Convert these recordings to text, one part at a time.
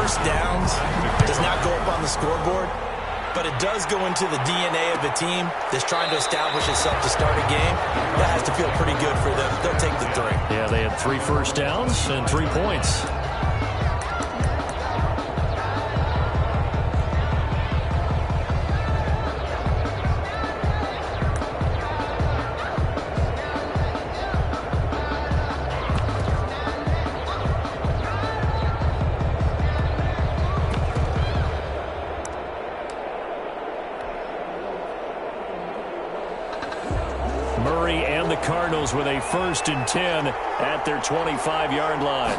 first downs does not go up on the scoreboard, but it does go into the DNA of a team that's trying to establish itself to start a game. That has to feel pretty good for them. They'll take the 3. Yeah, they had 3 first downs and 3 points. Murray and the Cardinals with a 1st and 10 at their 25-yard line.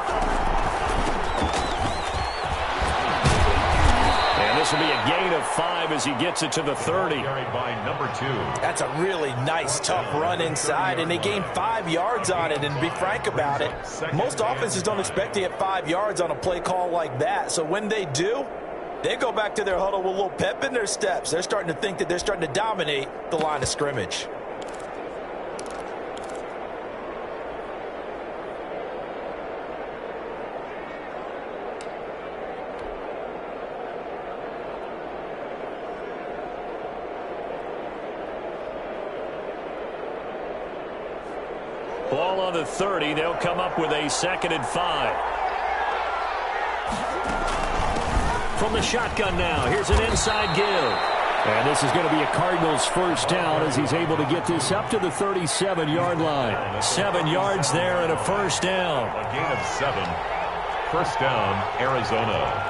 And this will be a gain of 5 as he gets it to the 30. By number 2. That's a really nice, tough run inside, and they gained 5 yards on it. And to be frank about it, most offenses don't expect to get 5 yards on a play call like that. So when they do, they go back to their huddle with a little pep in their steps. They're starting to think that they're starting to dominate the line of scrimmage. Ball on the 30. They'll come up with a 2nd and 5. From the shotgun now, here's an inside give. And this is going to be a Cardinals 1st down as he's able to get this up to the 37-yard line. 7 yards there and a 1st down. A gain of 7. 1st down, Arizona.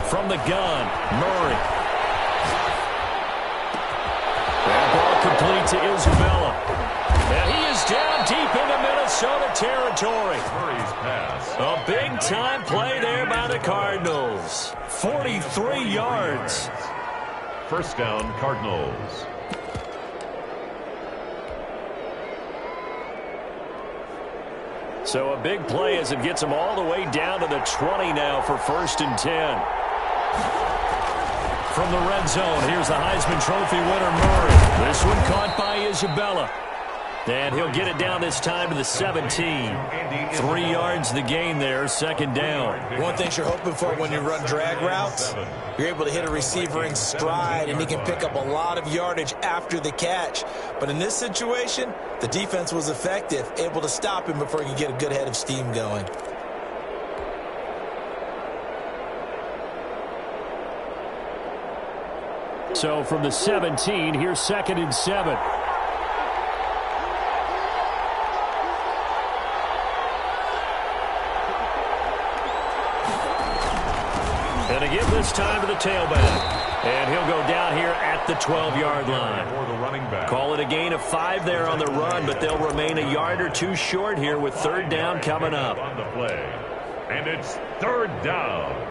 From the gun, Murray. That ball complete to Isabella. And he is down deep into Minnesota territory. Murray's pass. A big-time play there by the Cardinals. 43 yards. 1st down, Cardinals. So a big play as it gets him all the way down to the 20 now for 1st and 10. From the red zone, here's the Heisman Trophy winner, Murray. This one caught by Isabella. And he'll get it down this time to the 17. 3 yards the gain there, 2nd down. One thing you're hoping for when you run drag routes, you're able to hit a receiver in stride, and he can pick up a lot of yardage after the catch. But in this situation, the defense was effective, able to stop him before he could get a good head of steam going. So from the 17, here's 2nd and 7. And to give this time to the tailback. And he'll go down here at the 12-yard line. Call it a gain of 5 there on the run, but they'll remain a yard or 2 short here with 3rd down coming up. On the play. And it's 3rd down.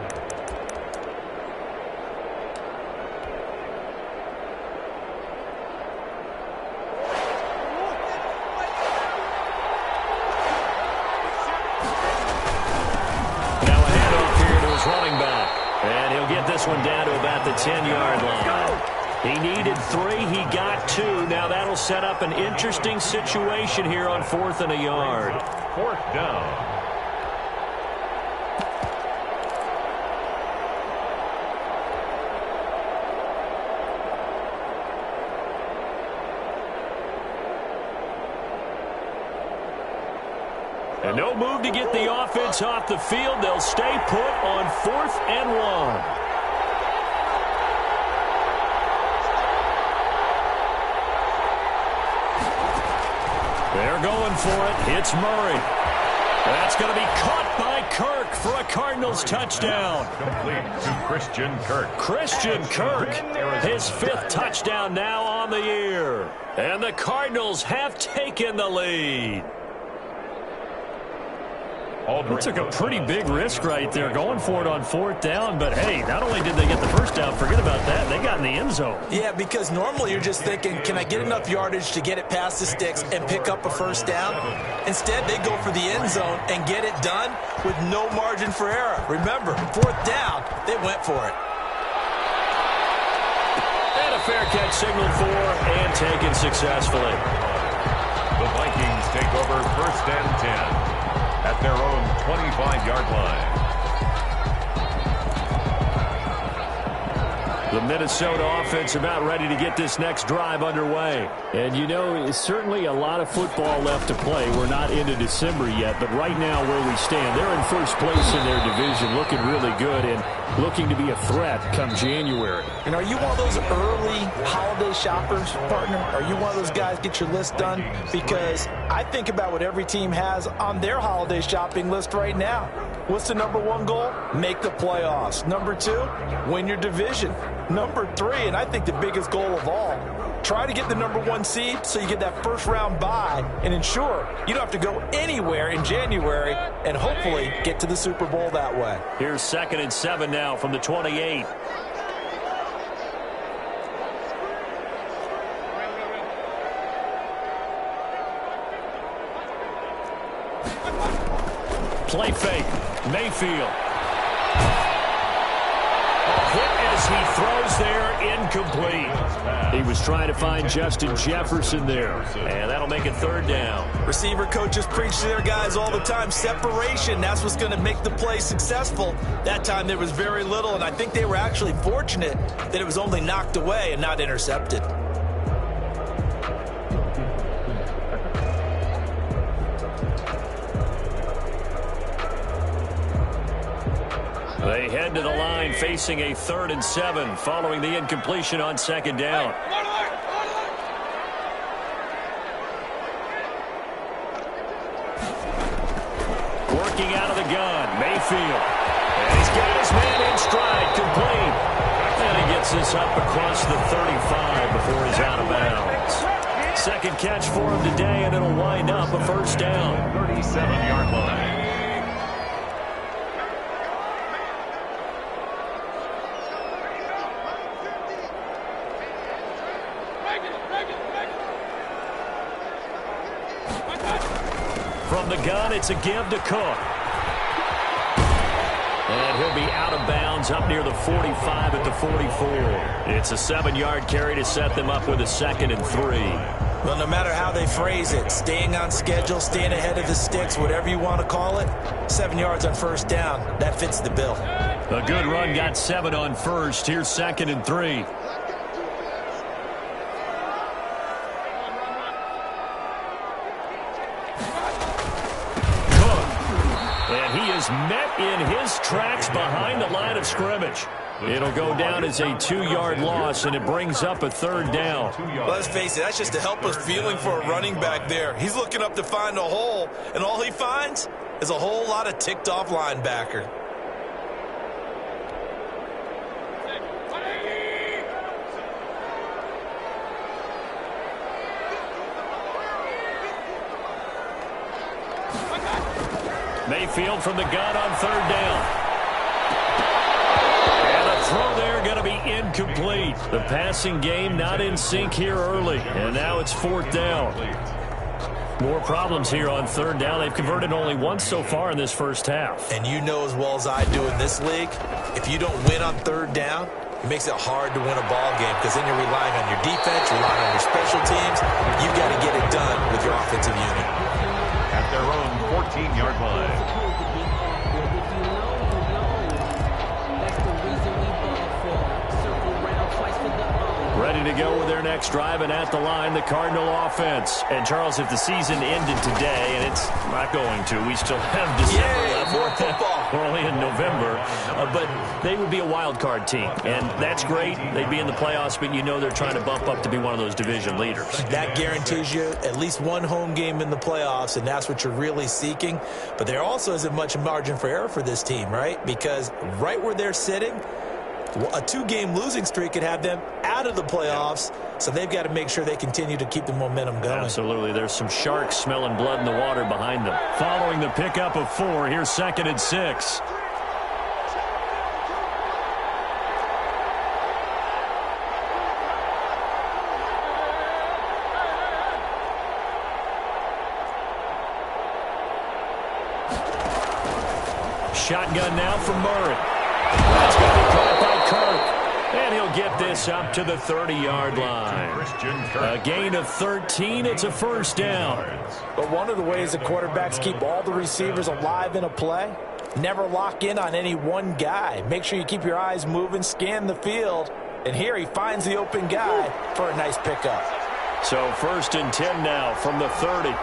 Running back. And he'll get this one down to about the 10-yard line. He needed 3. He got 2. Now that'll set up an interesting situation here on 4th and a yard. 4th down. And no move to get the offense off the field. They'll stay put on 4th and 1. They're going for it. It's Murray. That's going to be caught by Kirk for a Cardinals touchdown. Complete to Christian Kirk. Christian Kirk, his 5th touchdown now on the year. And the Cardinals have taken the lead. They took a pretty big risk right there going for it on 4th down, but hey, not only did they get the 1st down, forget about that, they got in the end zone. Yeah, because normally you're just thinking, can I get enough yardage to get it past the sticks and pick up a 1st down? Instead, they go for the end zone and get it done with no margin for error. Remember, 4th down, they went for it. And a fair catch signaled for and taken successfully. The Vikings take over 1st and 10 at their own 25-yard line. The Minnesota offense about ready to get this next drive underway. And, you know, it's certainly a lot of football left to play. We're not into December yet, but right now where we stand, they're in first place in their division, looking really good and looking to be a threat come January. And are you one of those early holiday shoppers, partner? Are you one of those guys get your list done? Because I think about what every team has on their holiday shopping list right now. What's the number 1 goal? Make the playoffs. Number 2, win your division. Number 3, and I think the biggest goal of all, try to get the number 1 seed so you get that first-round bye and ensure you don't have to go anywhere in January and hopefully get to the Super Bowl that way. Here's 2nd and 7 now from the 28. Play fake. Mayfield. Hit as he throws there, incomplete. He was trying to find Justin Jefferson there. And that'll make it 3rd down. Receiver coaches preach to their guys all the time. Separation, that's what's going to make the play successful. That time there was very little, and I think they were actually fortunate that it was only knocked away and not intercepted. They head to the line facing a 3rd and 7 following the incompletion on 2nd down. Working out of the gun, Mayfield. And he's got his man in stride, complete. And he gets this up across the 35 before he's out of bounds. 2nd catch for him today, and it'll wind up a 1st down. 37-yard line. From the gun, it's a give to Cook. And he'll be out of bounds up near the 45 at the 44. It's a 7-yard carry to set them up with a 2nd and 3. Well, no matter how they phrase it, staying on schedule, staying ahead of the sticks, whatever you want to call it, 7 yards on 1st down, that fits the bill. A good run got 7 on 1st. Here's 2nd and 3. Met in his tracks behind the line of scrimmage. It'll go down as a 2-yard loss, and it brings up a 3rd down. Well, let's face it, that's just a helpless feeling for a running back there. He's looking up to find a hole, and all he finds is a whole lot of ticked-off linebacker. Mayfield from the gun on 3rd down. And a throw there going to be incomplete. The passing game not in sync here early. And now it's 4th down. More problems here on 3rd down. They've converted only once so far in this first half. And you know as well as I do in this league, if you don't win on 3rd down, it makes it hard to win a ball game because then you're relying on your defense, relying on your special teams. You've got to get it done with your offensive unit. At their own 14-yard line. Ready to go with their next drive, and at the line, the Cardinal offense. And, Charles, if the season ended today, and it's not going to, we still have December left. More football. We're only in November, but they would be a wild card team, and that's great. They'd be in the playoffs, but you know they're trying to bump up to be one of those division leaders. That guarantees you at least one home game in the playoffs, and that's what you're really seeking. But there also isn't much margin for error for this team, right? Because right where they're sitting, a 2-game losing streak could have them out of the playoffs, so they've got to make sure they continue to keep the momentum going. Absolutely. There's some sharks smelling blood in the water behind them. Following the pickup of 4, here's 2nd and 6. shotgun now from Murray. That's going to be caught by Kirk. And he'll get this up to the 30-yard line. A gain of 13. It's a first down. But one of the ways the quarterbacks keep all the receivers alive in a play, never lock in on any one guy. Make sure you keep your eyes moving, scan the field. And here he finds the open guy for a nice pickup. So first and 10 now from the 30.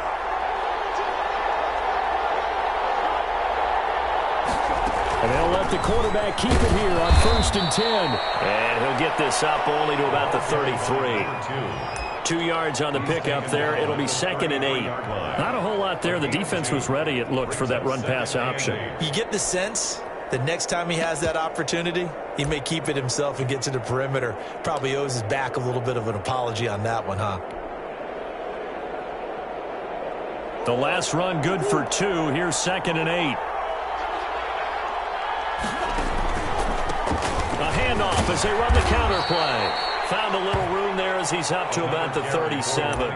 And they'll let the quarterback keep it here on first and 10. And he'll get this up only to about the 33. 2 yards on the pickup there. It'll be second and 8. Not a whole lot there. The defense was ready, it looked, for that run-pass option. You get the sense that next time he has that opportunity, he may keep it himself and get to the perimeter. Probably owes his back a little bit of an apology on that one, huh? The last run good for 2. Here's second and 8. A handoff as they run the counter play. Found a little room there as he's up to about the 37.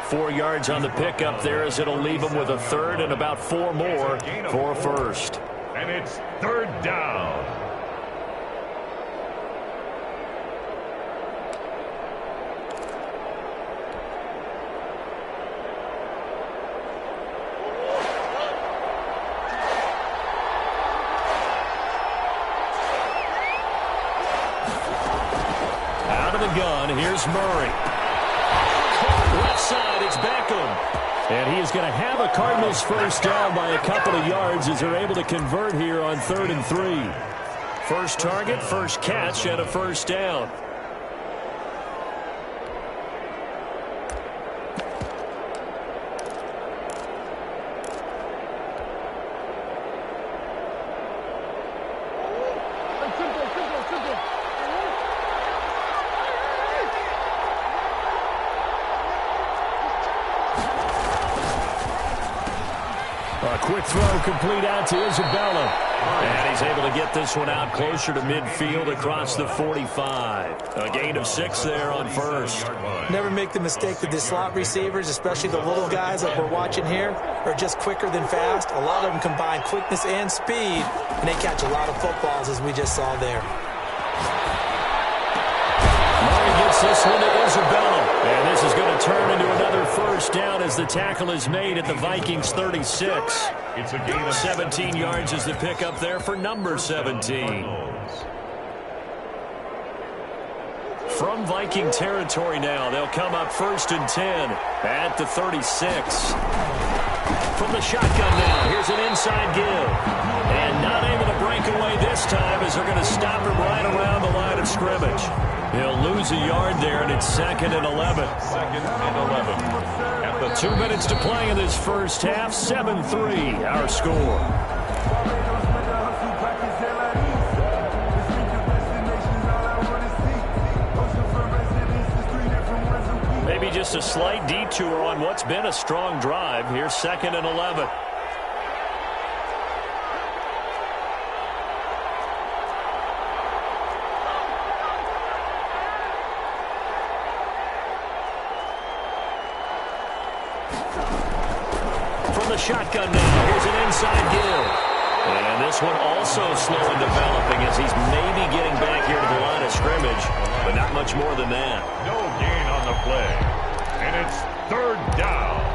4 yards on the pickup there as it'll leave him with a third and about 4 more for a first. And it's third down. Gun. Here's Murray. Left side, it's Beckham. And he is going to have a Cardinals first down by a couple of yards as they're able to convert here on 3rd and 3. First target, first catch, and a first down. Quick throw complete out to Isabella. And he's able to get this one out closer to midfield across the 45. A gain of 6 there on first. Never make the mistake that the slot receivers, especially the little guys like we're watching here, are just quicker than fast. A lot of them combine quickness and speed, and they catch a lot of footballs, as we just saw there. Murray gets this one to Isabella. And this is going to turn into another first down as the tackle is made at the Vikings 36. It's a gain of 17 yards is the pickup there for number 17. From Viking territory now, they'll come up first and 10 at the 36. From the shotgun now, here's an inside give. And not able to break away this time as they're going to stop him right around the line of scrimmage. He'll lose a yard there, and it's 2nd and 11. 2nd and 11. At the 2 minutes to play in this first half. 7-3, our score. Maybe just a slight detour on what's been a strong drive. Here's 2nd and 11. Shotgun now. Here's an inside give. And this one also slow in developing as he's maybe getting back here to the line of scrimmage, but not much more than that. No gain on the play. And it's 3rd down.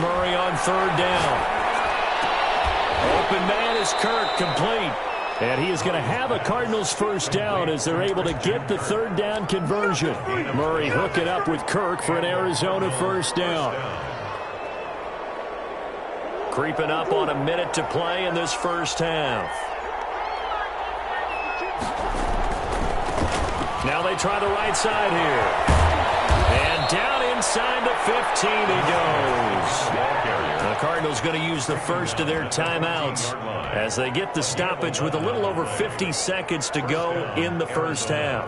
Murray on 3rd down. Open man is Kirk, complete. And he is going to have a Cardinals first down as they're able to get the 3rd down conversion. Murray hook it up with Kirk for an Arizona first down. Creeping up on a minute to play in this first half. Now they try the right side here. And down inside the 15 he goes. The Cardinals going to use the first of their timeouts as they get the stoppage with a little over 50 seconds to go in the first half.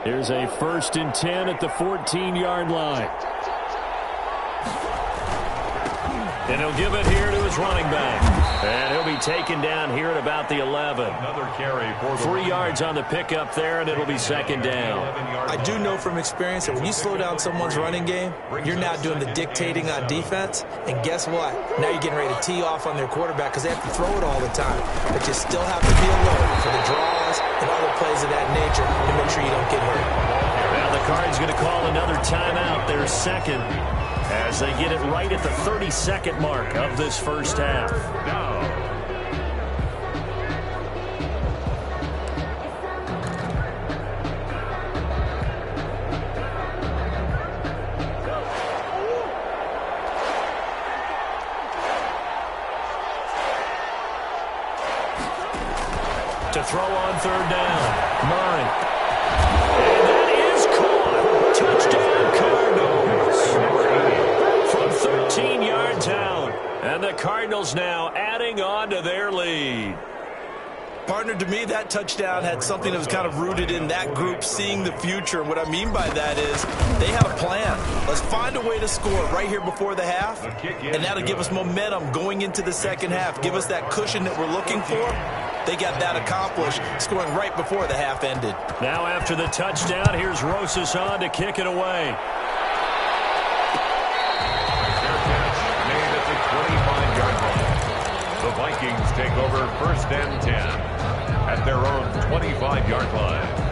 Here's a 1st and 10 at the 14-yard line. And he'll give it here to his running back. And he'll be taken down here at about the 11. Another carry for the 3 yards on the pickup there, and it'll be 2nd down. I do know from experience that when you slow down someone's running game, you're now doing the dictating on defense. And guess what? Now you're getting ready to tee off on their quarterback because they have to throw it all the time. But you still have to be alert for the draws and other plays of that nature to make sure you don't get hurt. Now the Card's going to call another timeout. Their second, as they get it right at the 32nd mark of this first half. To throw on 3rd down, Murray. And that is caught. Touchdown Cardinals. From 13 yards out. And the Cardinals now adding on to their lead. Partner, to me, that touchdown had something that was kind of rooted in that group seeing the future. And what I mean by that is they have a plan. Let's find a way to score right here before the half, and that'll give us momentum going into the second half, give us that cushion that we're looking for. They got that accomplished, scoring right before the half ended. Now after the touchdown, here's Rosas on to kick it away. Made at the 25-yard line. The Vikings take over 1st and 10 at their own 25-yard line.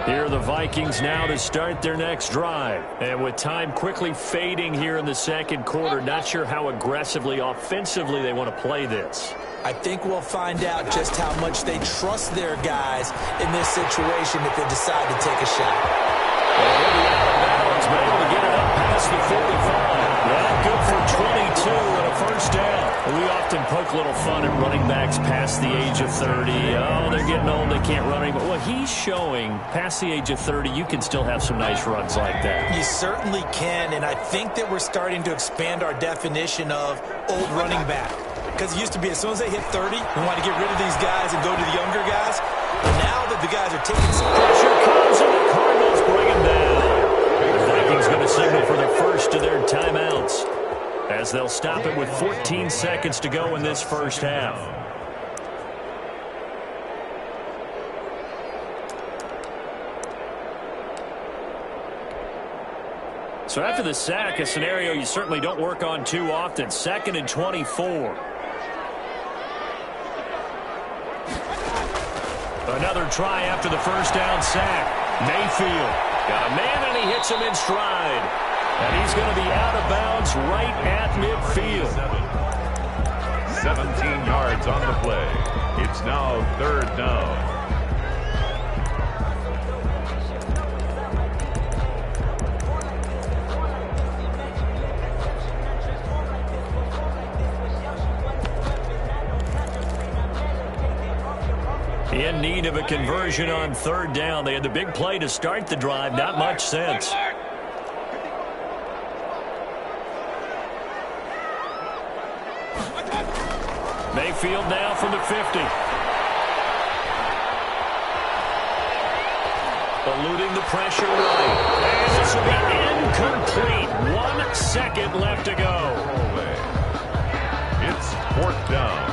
Here are the Vikings now to start their next drive. And with time quickly fading here in the second quarter, not sure how aggressively, offensively they want to play this. I think we'll find out just how much they trust their guys in this situation if they decide to take a shot. Well, he'll be out of bounds, but able to get it up past the 45. Yeah, good for 22 and a 1st down. We often poke a little fun at running backs past the age of 30. Oh, they're getting old, they can't run anymore. Well, he's showing past the age of 30, you can still have some nice runs like that. You certainly can, and I think that we're starting to expand our definition of old running back. Because it used to be as soon as they hit 30, we want to get rid of these guys and go to the younger guys. But now that the guys are taking some pressure comes, and the Cardinals bring him down. The Vikings going to signal for the first of their timeouts, as they'll stop it with 14 seconds to go in this first half. So after the sack, a scenario you certainly don't work on too often. 2nd and 24. Another try after the 1st down sack. Mayfield got a man, and he hits him in stride. And he's going to be out of bounds right at midfield. 17 yards on the play. It's now 3rd down. In need of a conversion on 3rd down. They had the big play to start the drive. Not much sense. Mayfield now from the 50. Eluding the pressure right. And this will be incomplete. 1 second left to go. It's 4th down.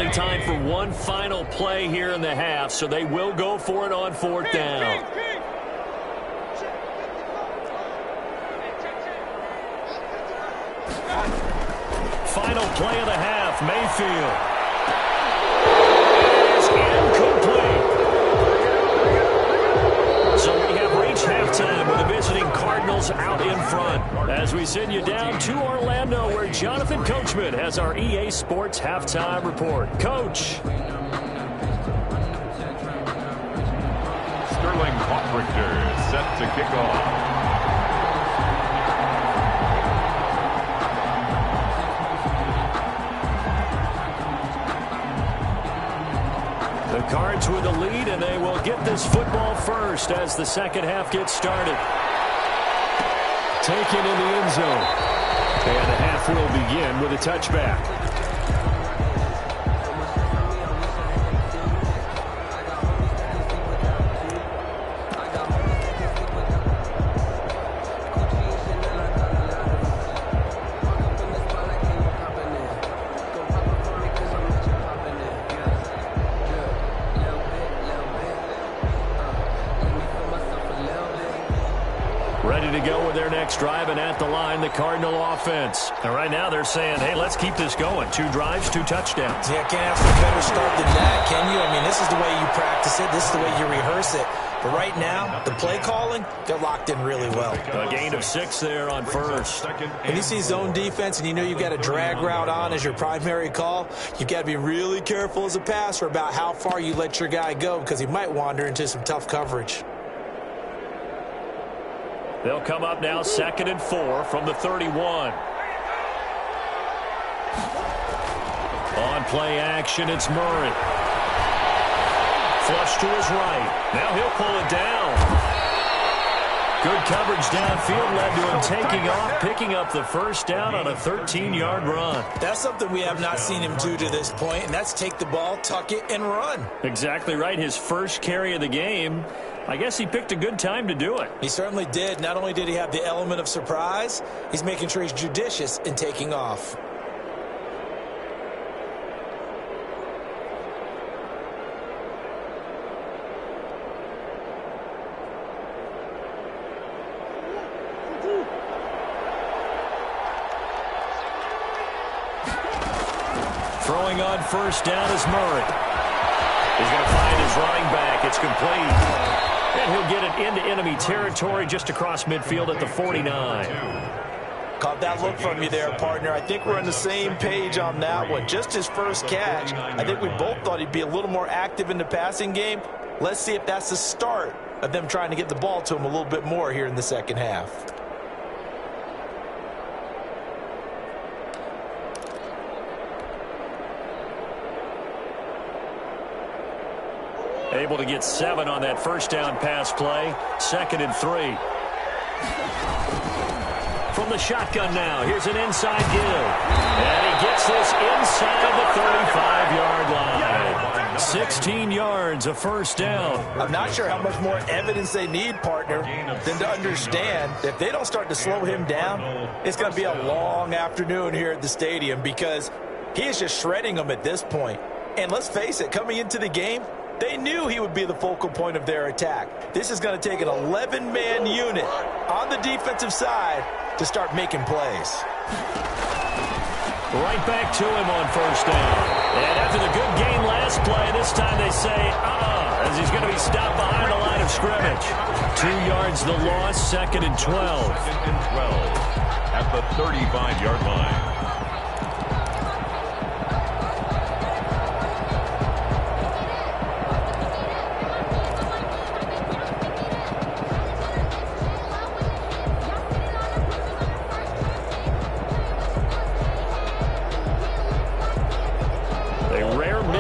Only time for one final play here in the half, so they will go for it on 4th down. Final play of the half, Mayfield. It's incomplete. So we have reached halftime with the visiting Cardinals out in front. As we send you down to Orlando, where Jonathan Coachman has our EA Sports Halftime Report. Coach. Sterling Hawk-Richter set to kick off. The Cards with the lead, and they will get this football first as the second half gets started. Taken in the end zone. And the half will begin with a touchback. Ready to go with their next drive, and at the line, the Cardinal offense. And right now they're saying, hey, let's keep this going. 2 drives, 2 touchdowns. Yeah, can't ask for a better start than that, can you? I mean, this is the way you practice it. This is the way you rehearse it. But right now, the play calling, they're locked in really well. A gain of 6 there on first. When you see zone defense and you know you've got a drag route on as your primary call, you've got to be really careful as a passer about how far you let your guy go because he might wander into some tough coverage. They'll come up now 2nd and 4 from the 31. On play action, it's Murray. Flush to his right. Now he'll pull it down. Good coverage downfield led to him taking off, picking up the first down on a 13-yard run. That's something we have not seen him do to this point, and that's take the ball, tuck it, and run. Exactly right. His first carry of the game. I guess he picked a good time to do it. He certainly did. Not only did he have the element of surprise, he's making sure he's judicious in taking off. Throwing on first down is Murray. He's going to find his running back. It's complete. And he'll get it into enemy territory just across midfield at the 49. Caught that look from you there, partner. I think we're on the same page on that one. Just his first catch. I think we both thought he'd be a little more active in the passing game. Let's see if that's the start of them trying to get the ball to him a little bit more here in the second half. Able to get 7 on that first down pass play. 2nd and 3. From the shotgun now, here's an inside give. And he gets this inside the 35-yard line. 16 yards, a first down. I'm not sure how much more evidence they need, partner, than to understand that if they don't start to slow him down, it's going to be a long afternoon here at the stadium because he is just shredding them at this point. And let's face it, coming into the game, they knew he would be the focal point of their attack. This is going to take an 11-man unit on the defensive side to start making plays. Right back to him on first down. And after the good gain last play, this time they say, as he's going to be stopped behind the line of scrimmage. 2 yards the loss, 2nd and 12. 2nd and 12 at the 35-yard line.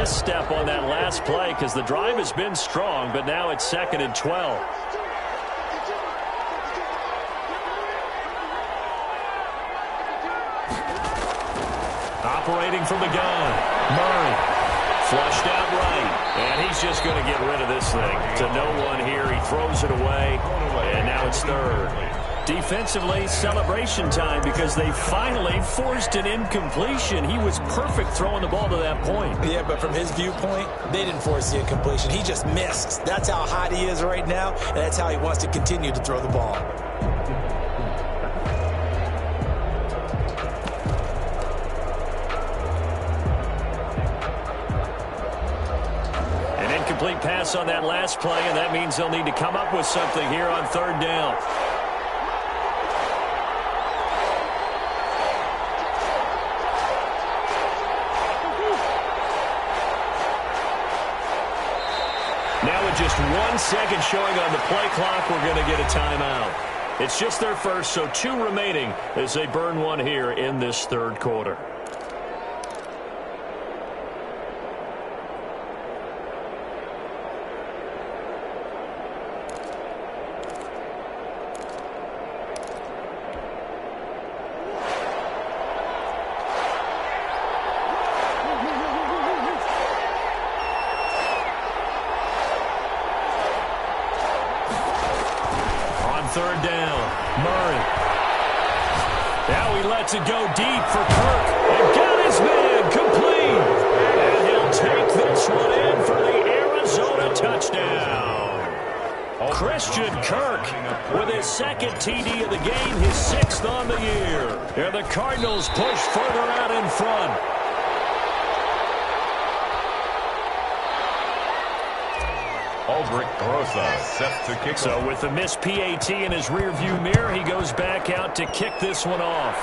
Step on that last play because the drive has been strong, but now it's 2nd and 12. Operating from the gun, Murray flushed out right, and he's just going to get rid of this thing to no one here. He throws it away, and now it's 3rd. Defensively, celebration time because they finally forced an incompletion. He was perfect throwing the ball to that point. Yeah, but from his viewpoint, they didn't force the incompletion. He just missed. That's how hot he is right now, and that's how he wants to continue to throw the ball. An incomplete pass on that last play, and that means they'll need to come up with something here on third down. Now with just 1 second showing on the play clock, we're going to get a timeout. It's just their first, so 2 remaining as they burn one here in this third quarter. Third down, Murray. Now he lets it go deep for Kirk. And got his man complete. And he'll take this one in for the Arizona touchdown. Christian Kirk with his second TD of the game, his 6th on the year. And the Cardinals push further out in front. Aldrich Grossa set to kick. So with the missed PAT in his rearview mirror, he goes back out to kick this one off.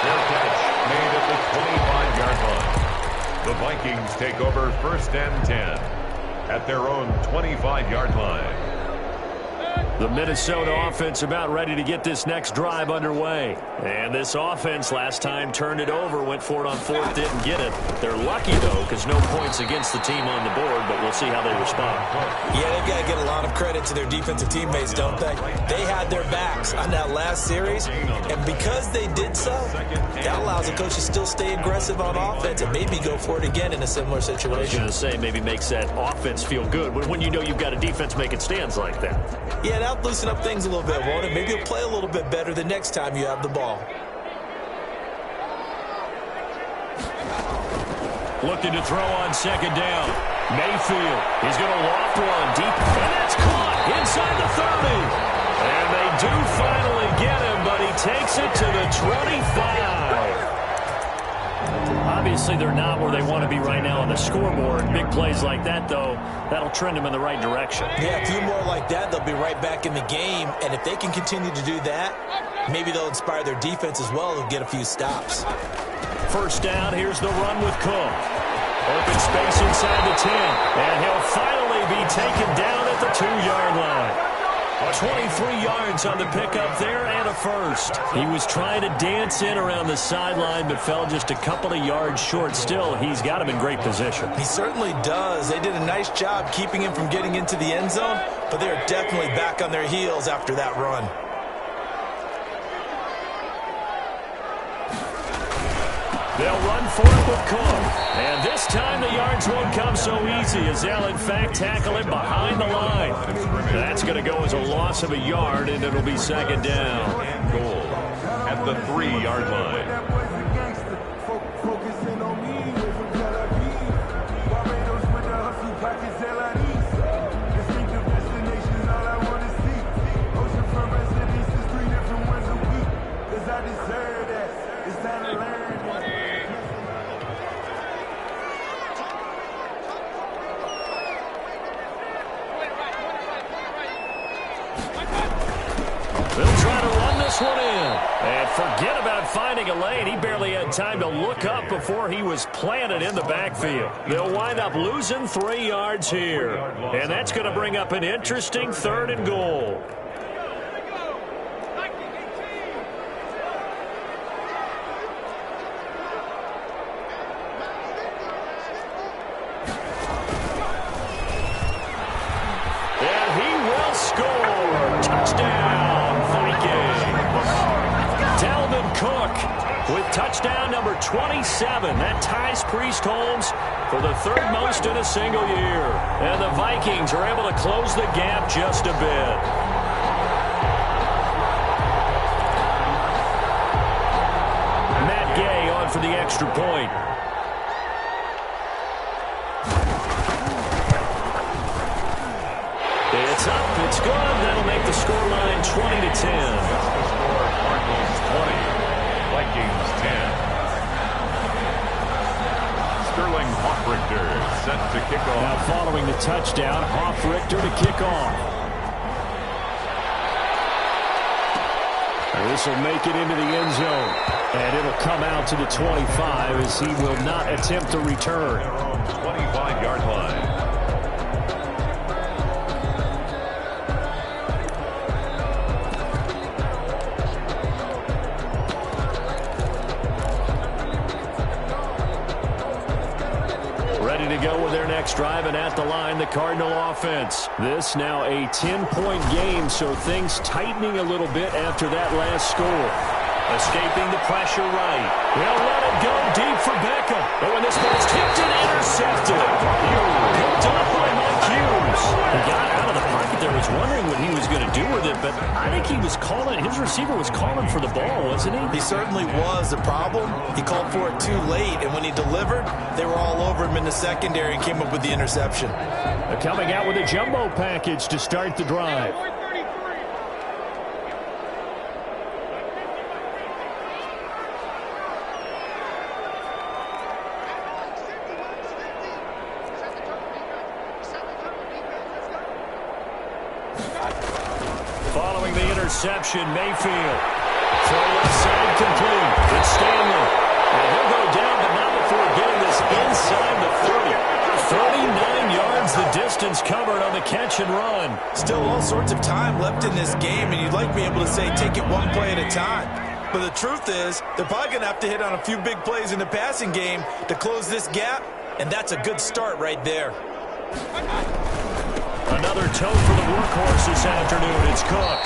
Fair catch made at the 25-yard line. The Vikings take over 1st and 10 at their own 25-yard line. The Minnesota offense about ready to get this next drive underway. And this offense last time turned it over, went for it on 4th, didn't get it. They're lucky, though, because no points against the team on the board, but we'll see how they respond. Yeah, they've got to get a lot of credit to their defensive teammates, don't they? They had their backs on that last series, and because they did so, that allows the coach to still stay aggressive on offense and maybe go for it again in a similar situation. I was going to say, maybe makes that offense feel good when you know you've got a defense making stands like that. Yeah, that'll loosen up things a little bit, won't it? Maybe you'll play a little bit better the next time you have the ball. Looking to throw on 2nd down. Mayfield, he's going to loft one deep, and that's caught inside the 30. And they do finally get him, but he takes it to the 25. Obviously, they're not where they want to be right now on the scoreboard. Big plays like that, though, that'll trend them in the right direction. Yeah, a few more like that, they'll be right back in the game. And if they can continue to do that, maybe they'll inspire their defense as well and get a few stops. 1st down, here's the run with Cook. Open space inside the 10. And he'll finally be taken down at the 2-yard line. 23 yards on the pickup there and a first. He was trying to dance in around the sideline but fell just a couple of yards short. Still, he's got him in great position. He certainly does. They did a nice job keeping him from getting into the end zone, but they're definitely back on their heels after that run. They'll run for it with Cook. And this time the yards won't come so easy as they'll, in fact, tackle him behind the line. That's going to go as a loss of a yard, and it'll be 2nd down. Goal at the 3-yard line. They'll try to run this one in. And forget about finding a lane. He barely had time to look up before he was planted in the backfield. They'll wind up losing 3 yards here. And that's going to bring up an interesting 3rd and goal. And he will score. Touchdown, Vikings. Dalvin Cook with touchdown number 27. That ties Priest Holmes for the 3rd most in a single year. And the Vikings are able to close the gap just a bit. extra point. It's up. It's good. That'll make the scoreline 20-10. Cardinals 20, Vikings 10. Sterling Hoffrichter set to kick off. Now following the touchdown, Hoffrichter to kick off. This will make it into the end zone. And it'll come out to the 25 as he will not attempt to return. 25-yard line. Ready to go with their next drive, and at the line, the Cardinal offense. This now a 10-point game, so things tightening a little bit after that last score. Escaping the pressure right. They'll let it go deep for Beckham. But when this ball's tipped and intercepted. Picked up by Mike Hughes. He got out of the pocket there, was wondering what he was going to do with it, but I think he was calling, his receiver was calling for the ball, wasn't he? He certainly was. The problem, he called for it too late, and when he delivered, they were all over him in the secondary and came up with the interception. They're coming out with a jumbo package to start the drive. Following the interception, Mayfield. Throw left side complete. It's Stanley. And he'll go down, but not before getting this inside the 30. 39 yards the distance covered on the catch and run. Still all sorts of time left in this game, and you'd like to be able to say take it one play at a time. But the truth is, they're probably going to have to hit on a few big plays in the passing game to close this gap, and that's a good start right there. Another toe for the workhorse this afternoon. It's Cook.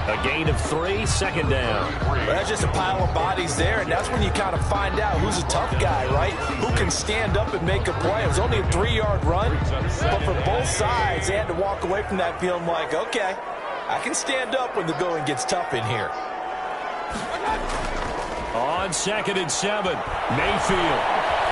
A gain of 3, second down. Well, that's just a pile of bodies there, and that's when you kind of find out who's a tough guy, right? Who can stand up and make a play. It was only a 3-yard run, but for both sides, they had to walk away from that feeling like, okay, I can stand up when the going gets tough in here. On 2nd and 7, Mayfield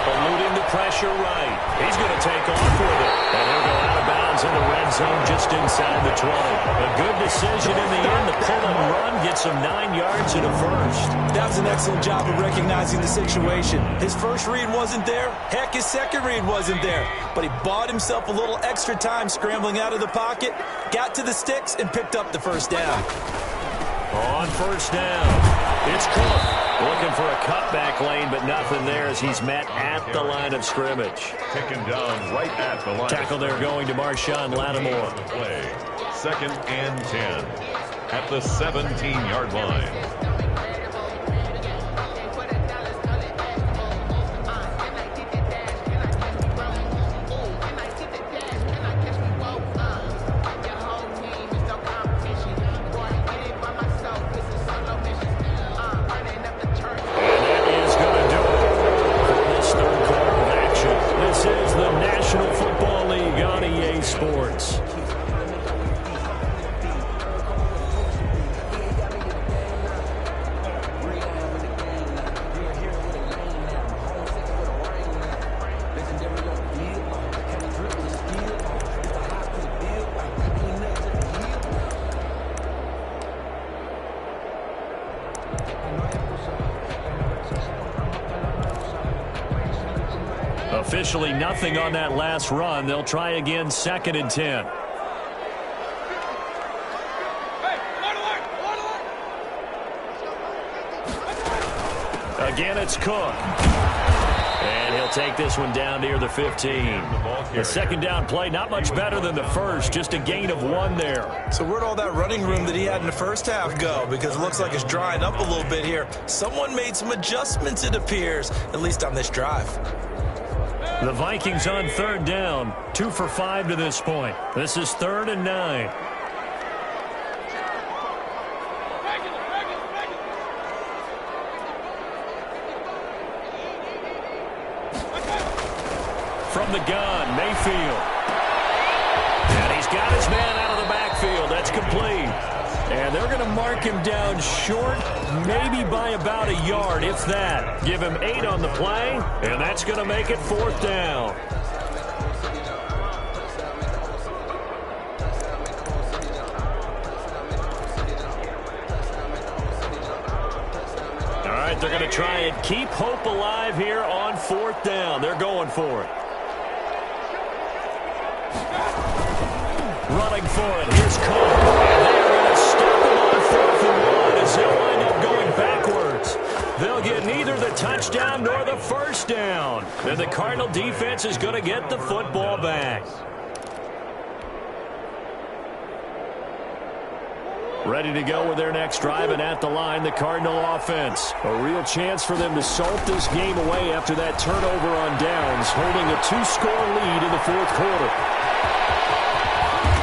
eluding the pressure right. He's going to take off with it. And he'll go out of bounds in the red zone just inside the 20. A good decision in the end to pull and run, get some 9 yards and a first. That was an excellent job of recognizing the situation. His first read wasn't there. Heck, his second read wasn't there. But he bought himself a little extra time scrambling out of the pocket, got to the sticks, and picked up the first down. On first down, it's Cook. Looking for a cutback lane, but nothing there as he's met at the line of scrimmage. Taken down right at the line. Tackle there going to Marshawn Lattimore. Play. 2nd and 10 at the 17-yard line. Sports. Officially nothing on that last run. They'll try again 2nd and 10. Again, it's Cook. And he'll take this one down near the 15. The second down play, not much better than the first, just a gain of 1 there. So where'd all that running room that he had in the first half go? Because it looks like it's drying up a little bit here. Someone made some adjustments, it appears, at least on this drive. The Vikings on 3rd down, 2 for 5 to this point. This is 3rd and 9. From the gun, Mayfield. And he's got his man out of the backfield. That's complete. And they're going to mark him down short, maybe by about a yard, if that. Give him 8 on the play, and that's going to make it 4th down. All right, they're going to try and keep hope alive here on 4th down. They're going for it. Running for it. Here's Cook. And they're going to stop him on 4th and 1 as they'll wind up going backwards. They'll get neither the touchdown nor the first down. And the Cardinal defense is going to get the football back. Ready to go with their next drive, and at the line, the Cardinal offense. A real chance for them to salt this game away after that turnover on downs, holding a 2-score lead in the 4th quarter.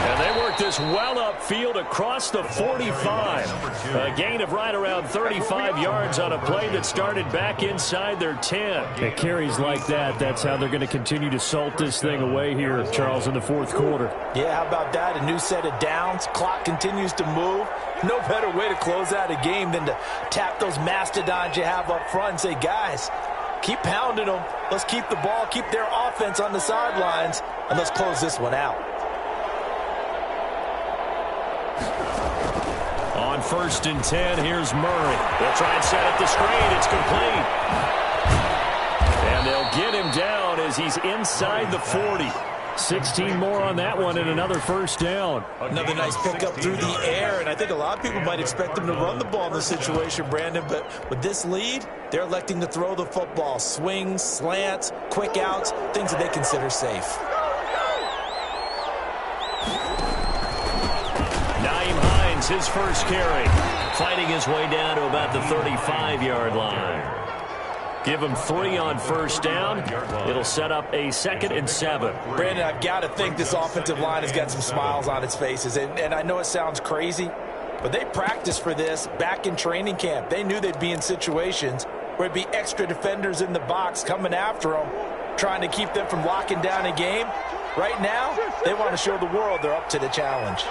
And they work this well upfield across the 45. A gain of right around 35 yards on a play that started back inside their 10. It carries like that. That's how they're going to continue to salt this thing away here, Charles, in the 4th quarter. Yeah, how about that? A new set of downs. Clock continues to move. No better way to close out a game than to tap those mastodons you have up front and say, guys, keep pounding them. Let's keep the ball, keep their offense on the sidelines, and let's close this one out. On 1st and 10, here's Murray. They'll try and set up the screen. It's complete. And they'll get him down as he's inside the 40. 16 more on that one and another first down. Another nice pickup through the air, and I think a lot of people might expect them to run the ball in this situation, Brandon, but with this lead, they're electing to throw the football. Swings, slants, quick outs, things that they consider safe. His first carry, fighting his way down to about the 35-yard line. Give him 3 on first down. It'll set up a 2nd and 7. Brandon, I've got to think this offensive line has got some smiles on its faces. And I know it sounds crazy, but they practiced for this back in training camp. They knew they'd be in situations where it'd be extra defenders in the box coming after them, trying to keep them from locking down a game. Right now, they want to show the world they're up to the challenge.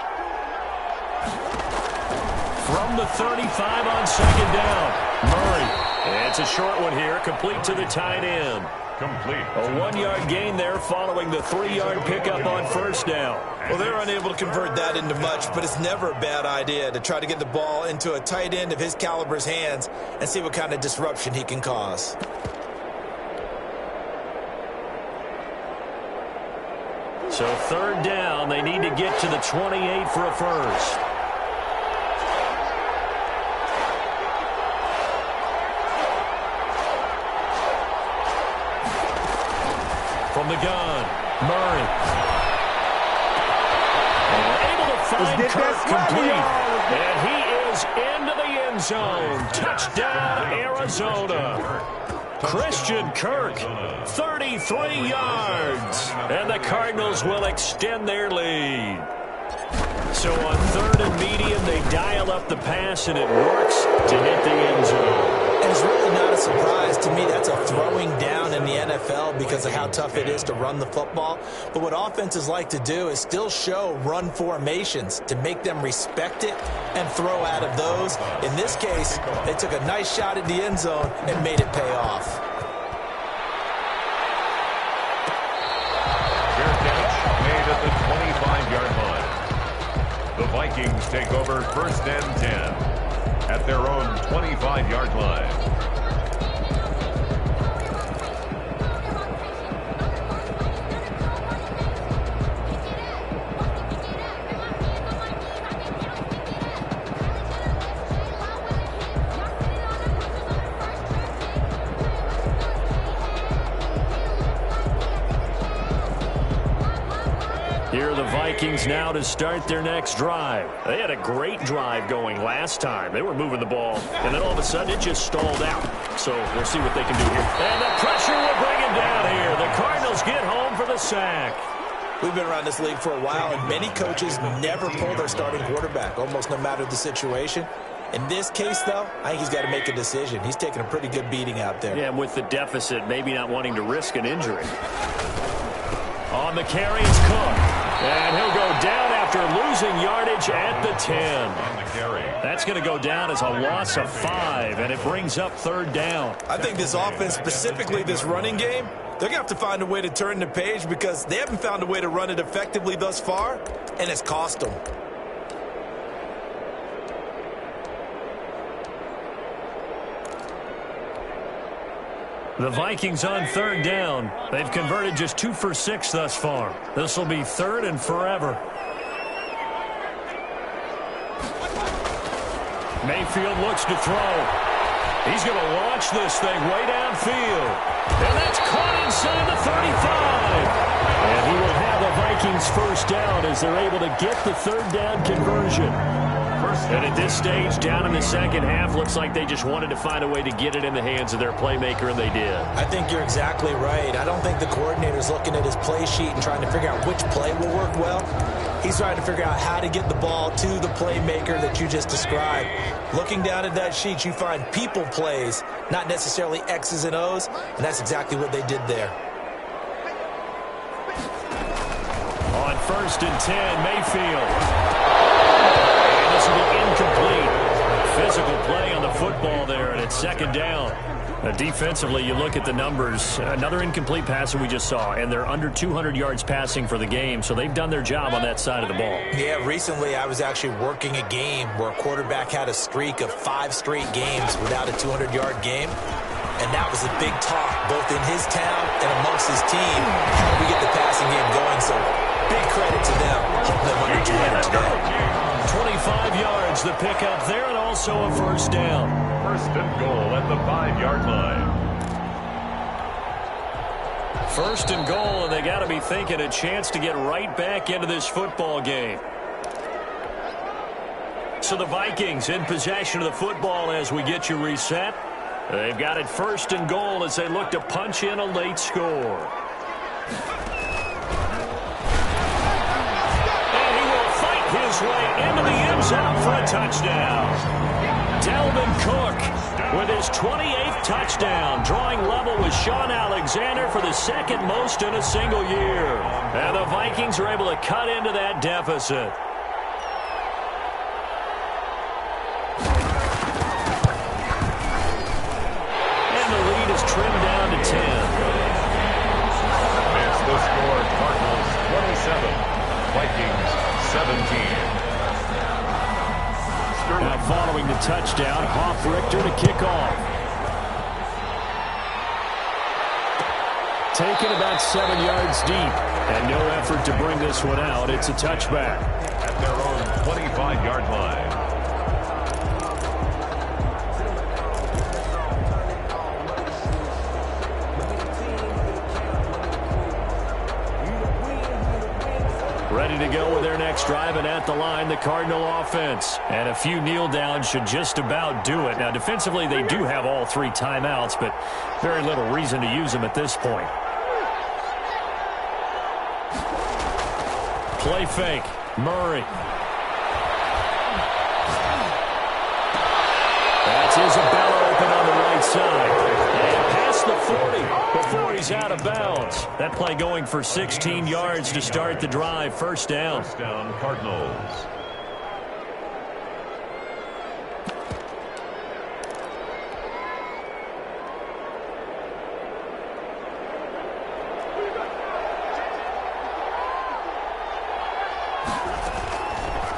From the 35 on 2nd down, Murray. It's a short one here, complete to the tight end. Complete. A 1-yard gain there following the 3-yard pickup on first down. Well, they're unable to convert that into much, but it's never a bad idea to try to get the ball into a tight end of his caliber's hands and see what kind of disruption he can cause. So 3rd down, they need to get to the 28 for a first. From the gun, Murray. Able to find Kirk complete. And he is into the end zone. Touchdown, Arizona. Christian Kirk, 33 yards. And the Cardinals will extend their lead. So on 3rd and medium, they dial up the pass, and it works to hit the end zone. And it's really not a surprise to me. That's a throwing down in the NFL because of how tough it is to run the football. But what offenses like to do is still show run formations to make them respect it and throw out of those. In this case, they took a nice shot at the end zone and made it pay off. Fair catch made at the 25-yard line. The Vikings take over 1st and 10. At their own 25-yard line. Here are the Vikings now to start their next drive. They had a great drive going last time. They were moving the ball, and then all of a sudden it just stalled out. So we'll see what they can do here. And the pressure will bring him down here. The Cardinals get home for the sack. We've been around this league for a while, and many coaches never pull their starting quarterback, almost no matter the situation. In this case, though, I think he's got to make a decision. He's taking a pretty good beating out there. Yeah, and with the deficit, maybe not wanting to risk an injury. On the carry is Cook. And he'll go down after losing yardage at the 10. That's going to go down as a loss of 5, and it brings up 3rd down. I think this offense, specifically this running game, they're going to have to find a way to turn the page because they haven't found a way to run it effectively thus far, and it's cost them. The Vikings on 3rd down. They've converted just 2 for 6 thus far. This will be 3rd and forever. Mayfield looks to throw. He's going to launch this thing way downfield. And that's caught inside the 35. And he will have the Vikings first down as they're able to get the 3rd down conversion. And at this stage, down in the second half, looks like they just wanted to find a way to get it in the hands of their playmaker, and they did. I think you're exactly right. I don't think the coordinator's looking at his play sheet and trying to figure out which play will work well. He's trying to figure out how to get the ball to the playmaker that you just described. Looking down at that sheet, you find people plays, not necessarily X's and O's, and that's exactly what they did there. On 1st and 10, Mayfield. This will be incomplete. Physical play on the football there, and it's 2nd down. Defensively, you look at the numbers. Another incomplete pass that we just saw, and they're under 200 yards passing for the game, so they've done their job on that side of the ball. Yeah, recently I was actually working a game where a quarterback had a streak of 5 straight games without a 200-yard game, and that was a big talk both in his town and amongst his team. How do we get the passing game going? So big credit to them, helping them under 200 today. 25 yards, the pickup there, and also a 1st down. 1st and goal at the 5-yard line. 1st and goal, and they got to be thinking a chance to get right back into this football game. So the Vikings in possession of the football as we get you reset. They've got it 1st and goal as they look to punch in a late score. His way into the end zone for a touchdown. Dalvin Cook with his 28th touchdown, drawing level with Sean Alexander for the 2nd most in a single year. And the Vikings are able to cut into that deficit. And the lead is trimmed down to 10. It's the score, Cardinals 27, Vikings 17. Now following the touchdown, Hoff-Richter to kick off. Taken about 7 yards deep. And no effort to bring this one out. It's a touchback. At their own 25-yard line. Ready to go with their next drive, and at the line, the Cardinal offense. And a few kneel downs should just about do it. Now, defensively, they do have all 3 timeouts, but very little reason to use them at this point. Play fake. Murray. That's Isabella open on the right side. And past the 40 before he's out of bounds. That play going for 16 yards to start the drive. 1st down. 1st down, Cardinals.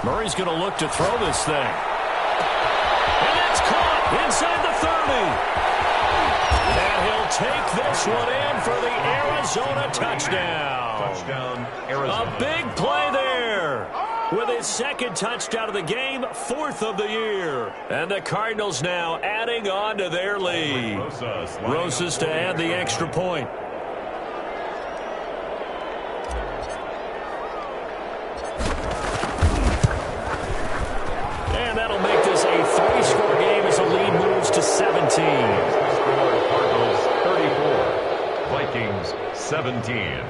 Murray's going to look to throw this thing. And that's caught inside the 30. And he'll take this one in for the Arizona touchdown. Touchdown, Arizona. A big play there. With his 2nd touchdown of the game, 4th of the year. And the Cardinals now adding on to their lead. Rosas to add the extra point. That'll make this a 3-score game as the lead moves to 17. Score, Cardinals 34, Vikings 17.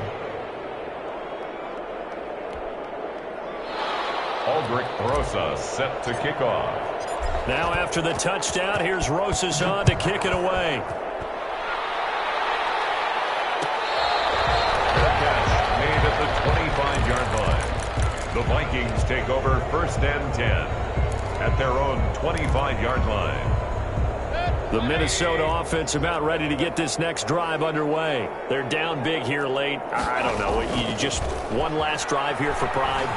Aldrich Rosas set to kick off. Now after the touchdown, here's Rosas on to kick it away. The catch made at the 25-yard line. The Vikings take over 1st and 10 at their own 25-yard line. The Minnesota offense about ready to get this next drive underway. They're down big here late. I don't know. You just one last drive here for pride.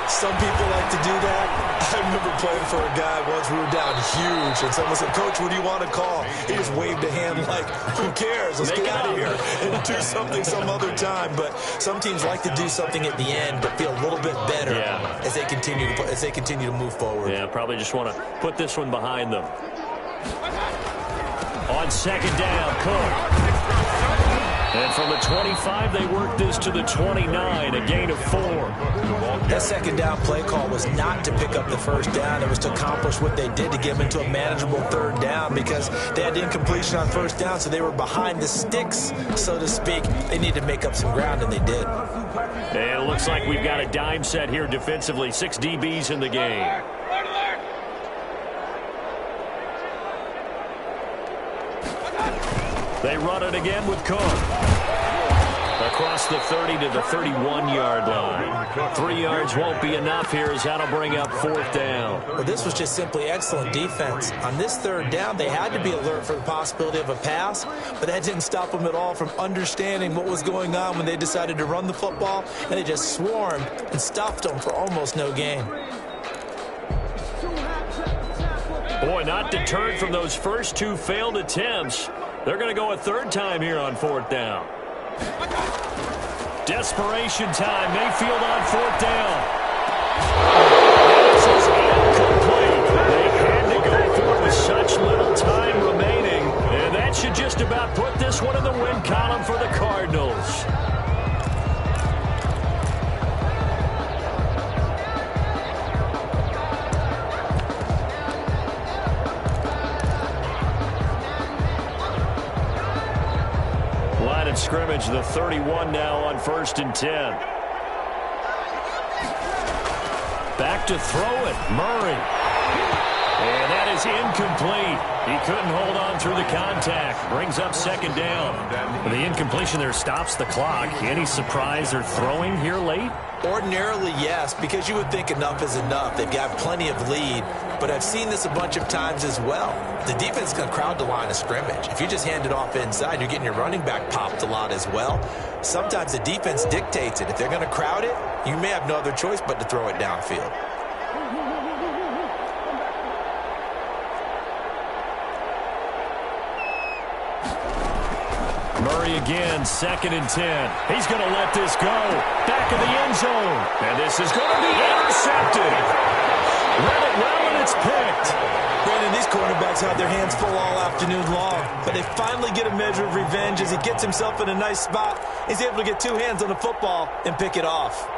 Some people like to do that. I remember playing for a guy once. We were down huge, and someone said, "Coach, what do you want to call?" He just waved a hand like, "Who cares? Let's get out of here and do something some other time." But some teams like to do something at the end, but feel a little bit better as they continue to move forward. Yeah, probably just want to put this one behind them. On 2nd down, Cook. And from the 25, they work this to the 29, a gain of 4. That 2nd down play call was not to pick up the 1st down. It was to accomplish what they did to get them into a manageable 3rd down because they had incompletion on 1st down, so they were behind the sticks, so to speak. They needed to make up some ground, and they did. And it looks like we've got a dime set here defensively. 6 DBs in the game. They run it again with Cook. Across the 30 to the 31-yard line. 3 yards won't be enough here as that'll bring up 4th down. Well, this was just simply excellent defense. On this 3rd down, they had to be alert for the possibility of a pass, but that didn't stop them at all from understanding what was going on when they decided to run the football, and they just swarmed and stuffed them for almost no gain. Boy, not deterred from those first 2 failed attempts. They're going to go a 3rd time here on 4th down. Desperation time. Mayfield on 4th down. This is incomplete. They had to go for it with such little time remaining. And that should just about put this one in the win column for the Cardinals. Scrimmage, the 31 now on 1st and 10. Back to throw it, Murray. And that is incomplete. He couldn't hold on through the contact. Brings up 2nd down. The incompletion there stops the clock. Any surprise they're throwing here late? Ordinarily, yes, because you would think enough is enough. They've got plenty of lead, but I've seen this a bunch of times as well. The defense can crowd the line of scrimmage. If you just hand it off inside, you're getting your running back popped a lot as well. Sometimes the defense dictates it. If they're going to crowd it, you may have no other choice but to throw it downfield. Murray again, 2nd and 10. He's going to let this go. Back of the end zone. And this is going to be intercepted. Read it well, and it's picked. Brandon, these cornerbacks had their hands full all afternoon long, but they finally get a measure of revenge as he gets himself in a nice spot. He's able to get 2 hands on the football and pick it off.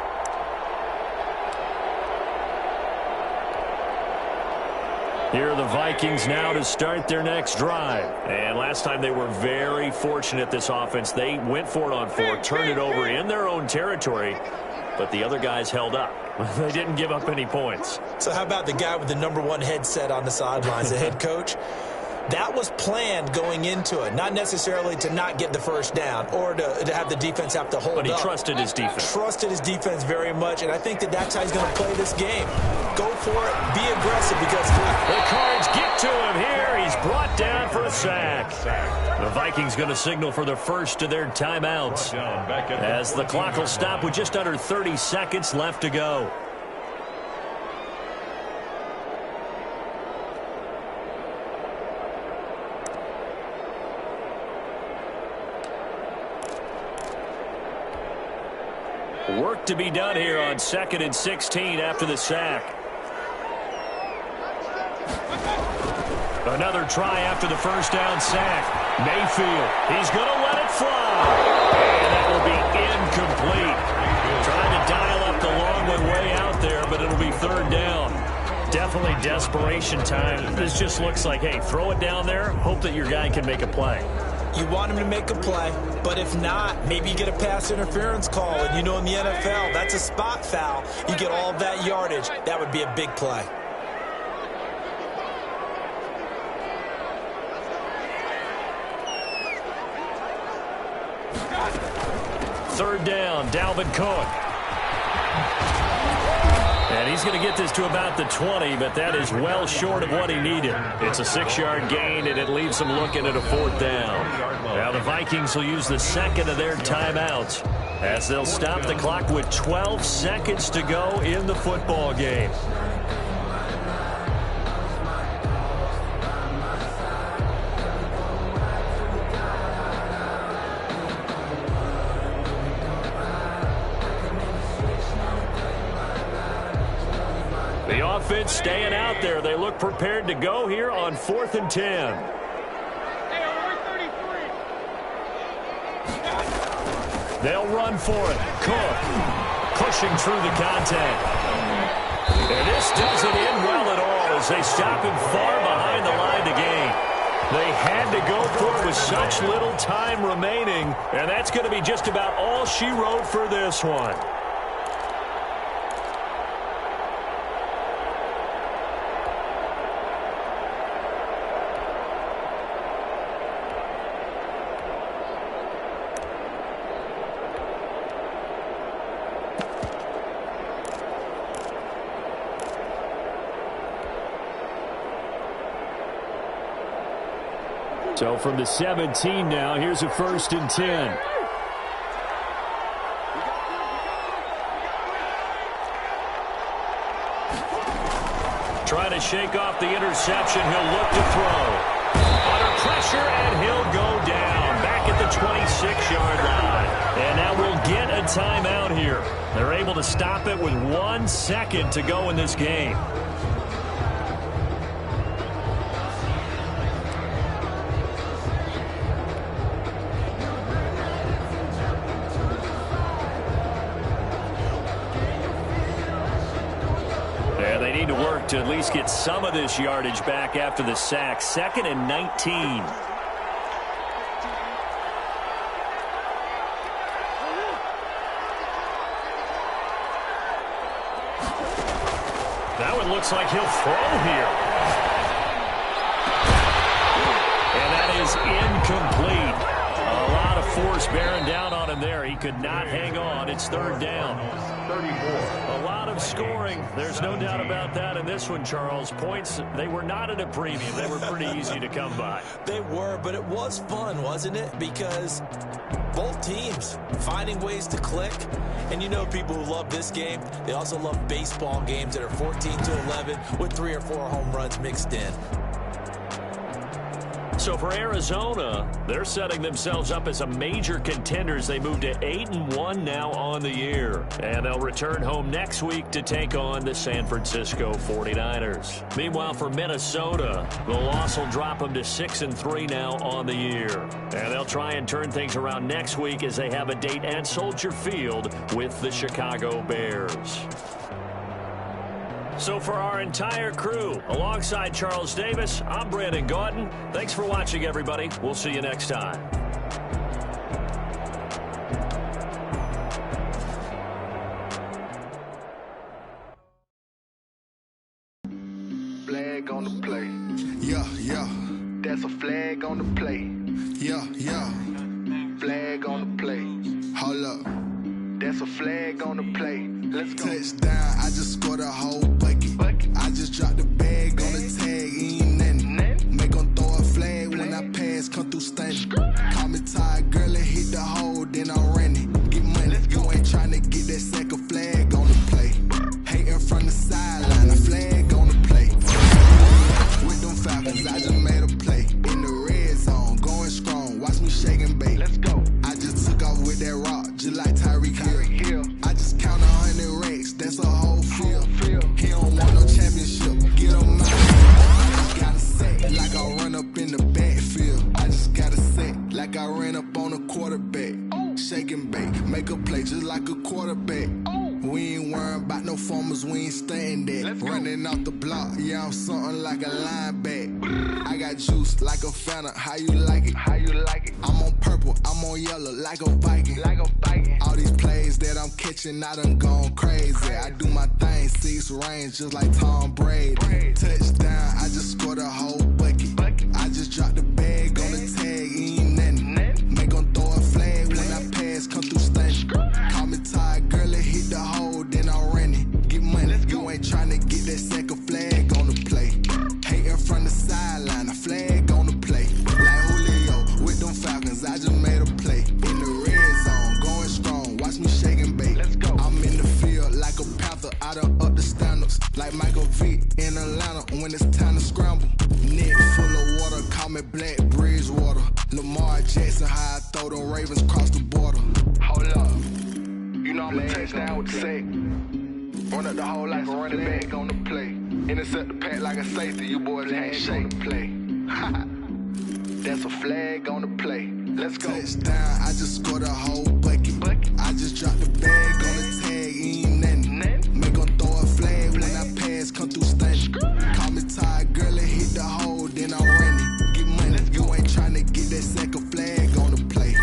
Here are the Vikings now to start their next drive. And last time they were very fortunate, this offense. They went for it on 4, turned it over in their own territory, but the other guys held up. They didn't give up any points. So how about the guy with the #1 headset on the sidelines, the head coach? That was planned going into it, not necessarily to not get the 1st down or to have the defense have to hold up. But he trusted his defense. Trusted his defense very much, and I think that's how he's going to play this game. Go for it, be aggressive, because the Cards get to him here. He's brought down for a sack. The Vikings going to signal for the first of their timeouts as the clock will stop with just under 30 seconds left to go. Work to be done here on 2nd and 16 after the sack. Another try after the 1st down sack. Mayfield, he's going to let it fly. And that will be incomplete. Trying to dial up the long one way out there, but it'll be 3rd down. Definitely desperation time. This just looks like, hey, throw it down there, hope that your guy can make a play. You want him to make a play, but if not, maybe you get a pass interference call. And you know in the NFL, that's a spot foul. You get all of that yardage. That would be a big play. Third down, Dalvin Cook. And he's going to get this to about the 20, but that is well short of what he needed. It's a 6-yard gain, and it leaves him looking at a 4th down. Now the Vikings will use the second of their timeouts as they'll stop the clock with 12 seconds to go in the football game. The offense staying out there. They look prepared to go here on 4th and 10. They'll run for it. Cook pushing through the contact. And this doesn't end well at all as they stop him far behind the line to gain. They had to go for it with such little time remaining, and that's going to be just about all she wrote for this one. So from the 17 now, here's a 1st and 10. Trying to shake off the interception. He'll look to throw. Under pressure, and he'll go down. Back at the 26-yard line. And now we'll get a timeout here. They're able to stop it with 1 second to go in this game. To at least get some of this yardage back after the sack. 2nd and 19. That one looks like he'll throw here. And that is incomplete. A lot of force bearing down on him there. He could not hang on. It's 3rd down. 34. A lot of scoring. There's no doubt about that in this one, Charles. Points, they were not at a premium. They were pretty easy to come by. They were, but it was fun, wasn't it? Because both teams finding ways to click. And you know people who love this game, they also love baseball games that are 14-11 with 3 or 4 home runs mixed in. So for Arizona, they're setting themselves up as a major contender as they move to 8-1 now on the year. And they'll return home next week to take on the San Francisco 49ers. Meanwhile, for Minnesota, the loss will drop them to 6-3 now on the year. And they'll try and turn things around next week as they have a date at Soldier Field with the Chicago Bears. So for our entire crew, alongside Charles Davis, I'm Brandon Gauton. Thanks for watching, everybody. We'll see you next time. Flag on the play. Yeah, yeah. That's a flag on the play. Yeah, yeah. Flag on the play. Hold up. That's a flag on the play. Let's go. Touchdown, I just scored a whole bucket. I just dropped the bag on the tag, ain't nothing. Make them throw a flag when I pass, come through stunning. Call me tired, girl, and hit the hole, then I'm running. Get money, you ain't tryna get that second flag on the play. Hating from the sideline, a flag on the play. With them Falcons, I just made a play. In the red zone, going strong, watch me shake and bake. Let's go. I just took off with that rock, just like Tyreek Hill. I just count 100 racks, that's a whole field. He don't want no championship, get him out. I just gotta say, like I run up in the backfield. I just gotta say, like I ran up on a quarterback. Shake and bake, make a play just like a quarterback. We ain't worrying about no formers, we ain't staying there. Running off the block, yeah, I'm something like a linebacker. I got juice like a Fanta, how you like it? How you like it? I'm on purple, I'm on yellow, like a Viking. Like a Viking. All these plays that I'm catching, I done gone crazy. I do my thing, 6 range, just like Tom Brady. Touchdown, I just scored a whole bucket. I just dropped the bag on the tag, ain't nothing. Make them throw a flag when I pass, come through stunning. Call me tired, girl, and hit the hole, then I'm running. Get money, you ain't Julio, them Ravens cross the border. Hold up. You know I'm a touchdown with the sack. Run up the hole like a running back on the play. Intercept the pack like a safety. You boys ain't shake the play. That's a flag on the play. Let's go. Touchdown, I just scored a whole bucket. I just dropped the bag on the tag, ain't nothing. Make 'em throw a flag when I pass, come through stunning. Call me tired, girl, and hit the hole, then I'm running. Get money, you ain't tryna get that second flag on the play.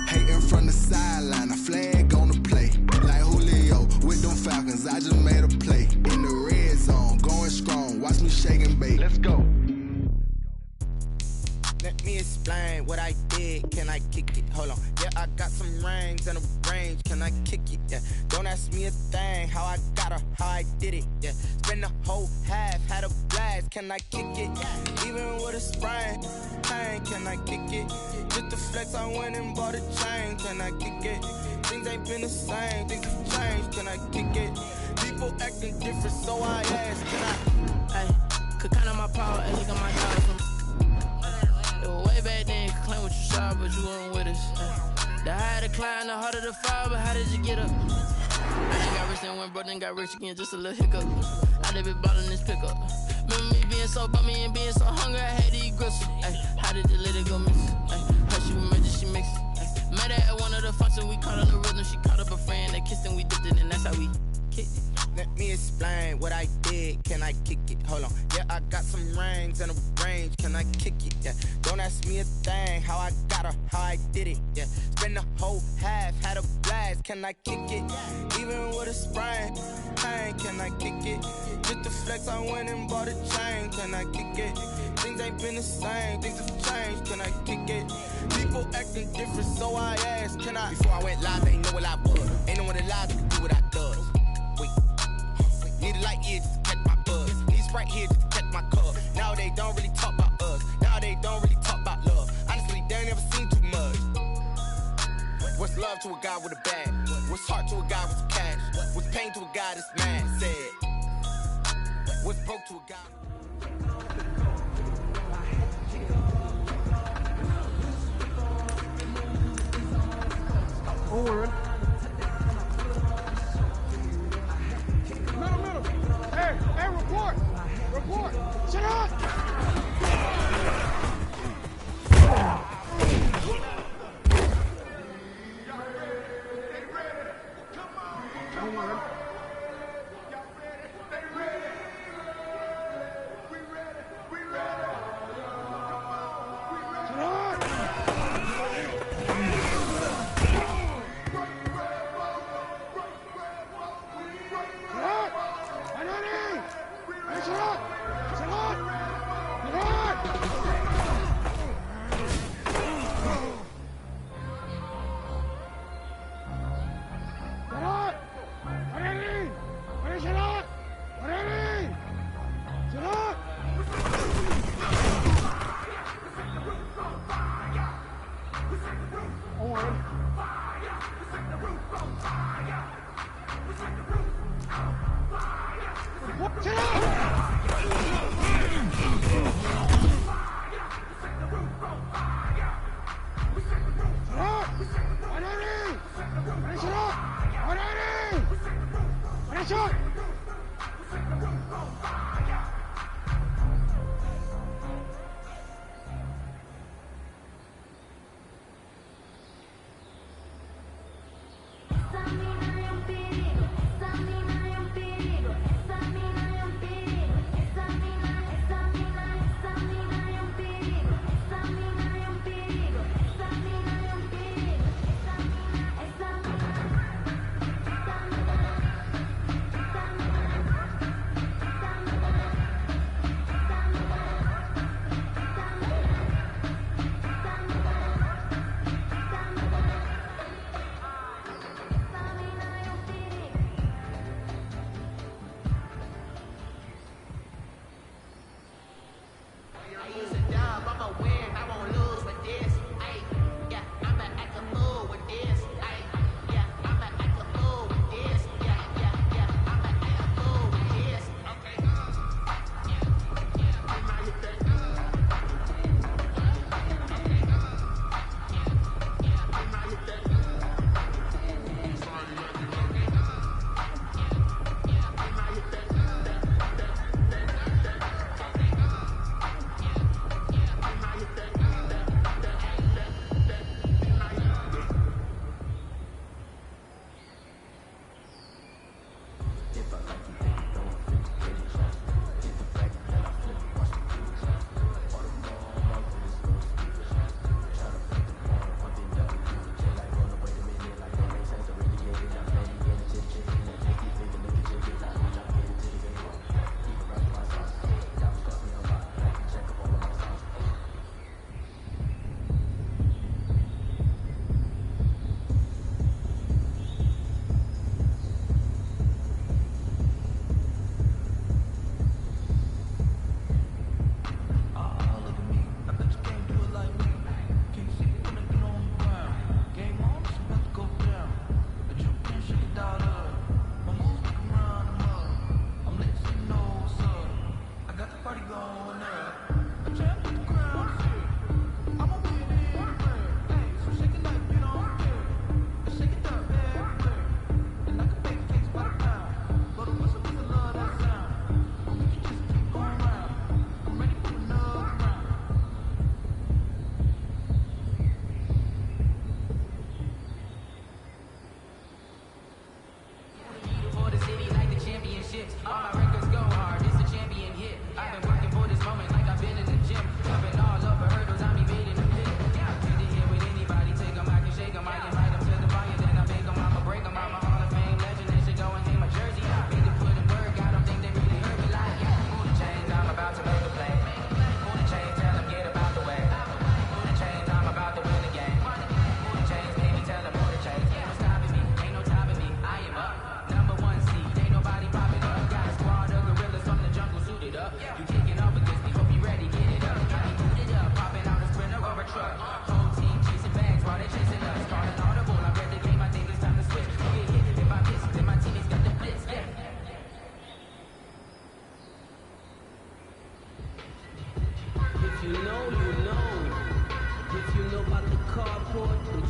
Hating from the sideline, a flag on the play. Like Julio with them Falcons, I just made a play. In the red zone, going strong, watch me shake and bake. Let's go. Let me explain what I did. Can I kick it? Hold on. Yeah, I got some rings and a range. Can I kick it? Yeah. Don't ask me a thing. How I got her, how I did it. Yeah. Spend the whole half, had a blast. Can I kick it? Even with a sprain. Pain, can I kick it? Just the flex, I went and bought a chain. Can I kick it? Things ain't been the same. Things have changed. Can I kick it? People acting different, so I ask. Can I? Hey, could count on my power, and got my dollars from. Way back then, you could claim what you saw, but you weren't with us. The higher the climb, the harder the fall, but how did you get up? I done got rich and went broke, then got rich again, just a little hiccup. I done been ballin' this pickup. Remember me being so bummy and being so hungry, I had to eat gristle. Ay, how did you let it go miss? Her she remember she mixed. Met her at one of the functions, we caught on the rhythm, she caught up a friend, they kissed and we dipped it, and that's how we kicked it. Let me explain what I did. Can I kick it? Hold on. Yeah, I got some rings and a range. Can I kick it? Yeah. Don't ask me a thing. How I got her, how I did it. Yeah. Spend the whole half, had a blast. Can I kick it? Even with a sprain. Pain, can I kick it? Just the flex, I went and bought a chain. Can I kick it? Things ain't been the same. Things have changed. Can I kick it? People acting different, so I asked. Can I? Before I went live, they ain't know what I was. Ain't no one alive that can do what I does. Need a light here just to catch my buzz. Need Sprite here just to catch my cup. Now they don't really talk about us. Now they don't really talk about love. Honestly, they ain't never seen too much. What's love to a guy with a bag? What's heart to a guy with some cash? What's pain to a guy that's mad? Said. What's broke to a guy? Forward. Middle. Hey, report. Shut up.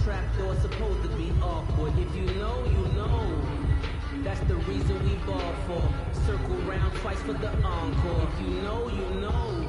trapdoor supposed to be awkward. If you know, you know. That's the reason we ball for. Circle round twice for the encore. If you know, you know.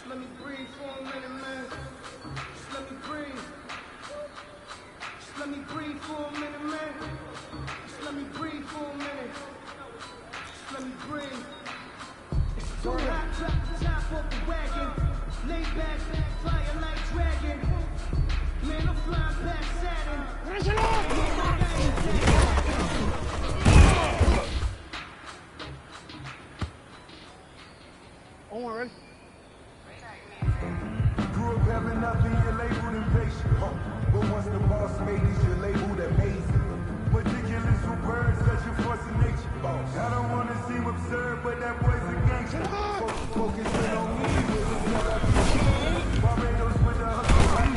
Let me breathe for a minute, man. Just let me breathe. Just let me breathe for a minute, man. Just let me breathe for a minute. Just let me breathe. It's too hot, drop the top off the wagon. Lay back, fire like dragon. Man, I'm flying past Saturn. Raise it up! Oh, ready? Grew up having nothing, you're labeled impatient. But once the boss made it, you're labeled amazing. Ridiculous with words, such a force of nature. I don't want to seem absurd, but that boy's a gangster. Focusing on me, Barbados with the hustle,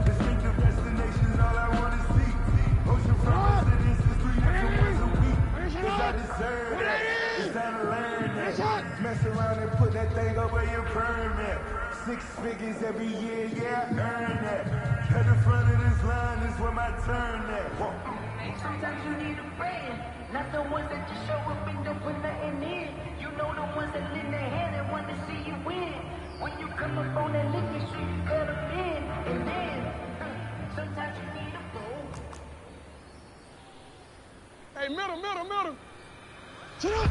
distinctive destinations, all I want to see. Oceanfront residences, 3 extra ones a week. Cause I deserve that. It's time to learn that. Mess around and put that thing over your permit. 6 figures every year, yeah, I earn that. At the front of this line is where my turn at. Sometimes you need a friend, not the ones that just show up and don't put nothing in. You know the ones that lend their hand and want to see you win. When you come up on that lick, you see you cut them in. And then, sometimes you need a fool. Hey, middle. Sit up!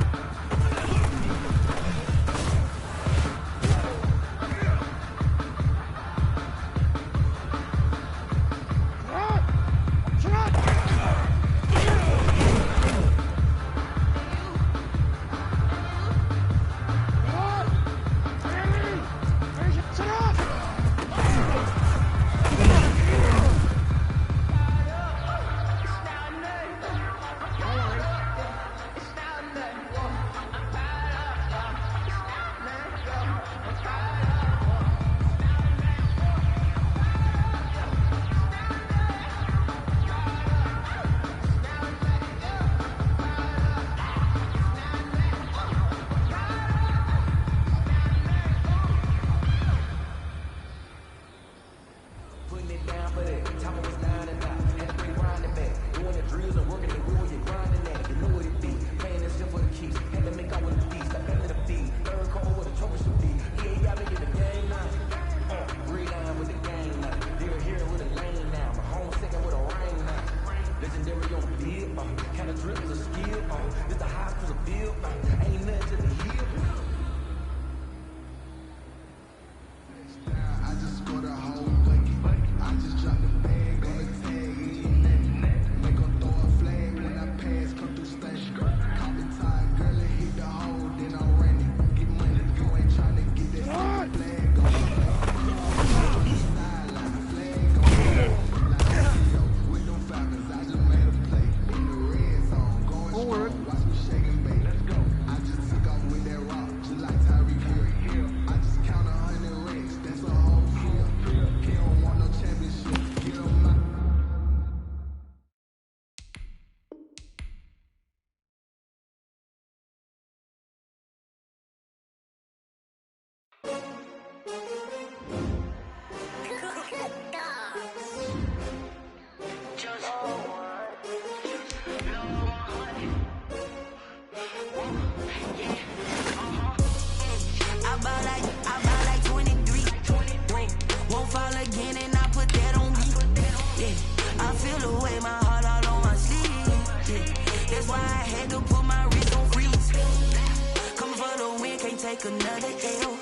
Take another L.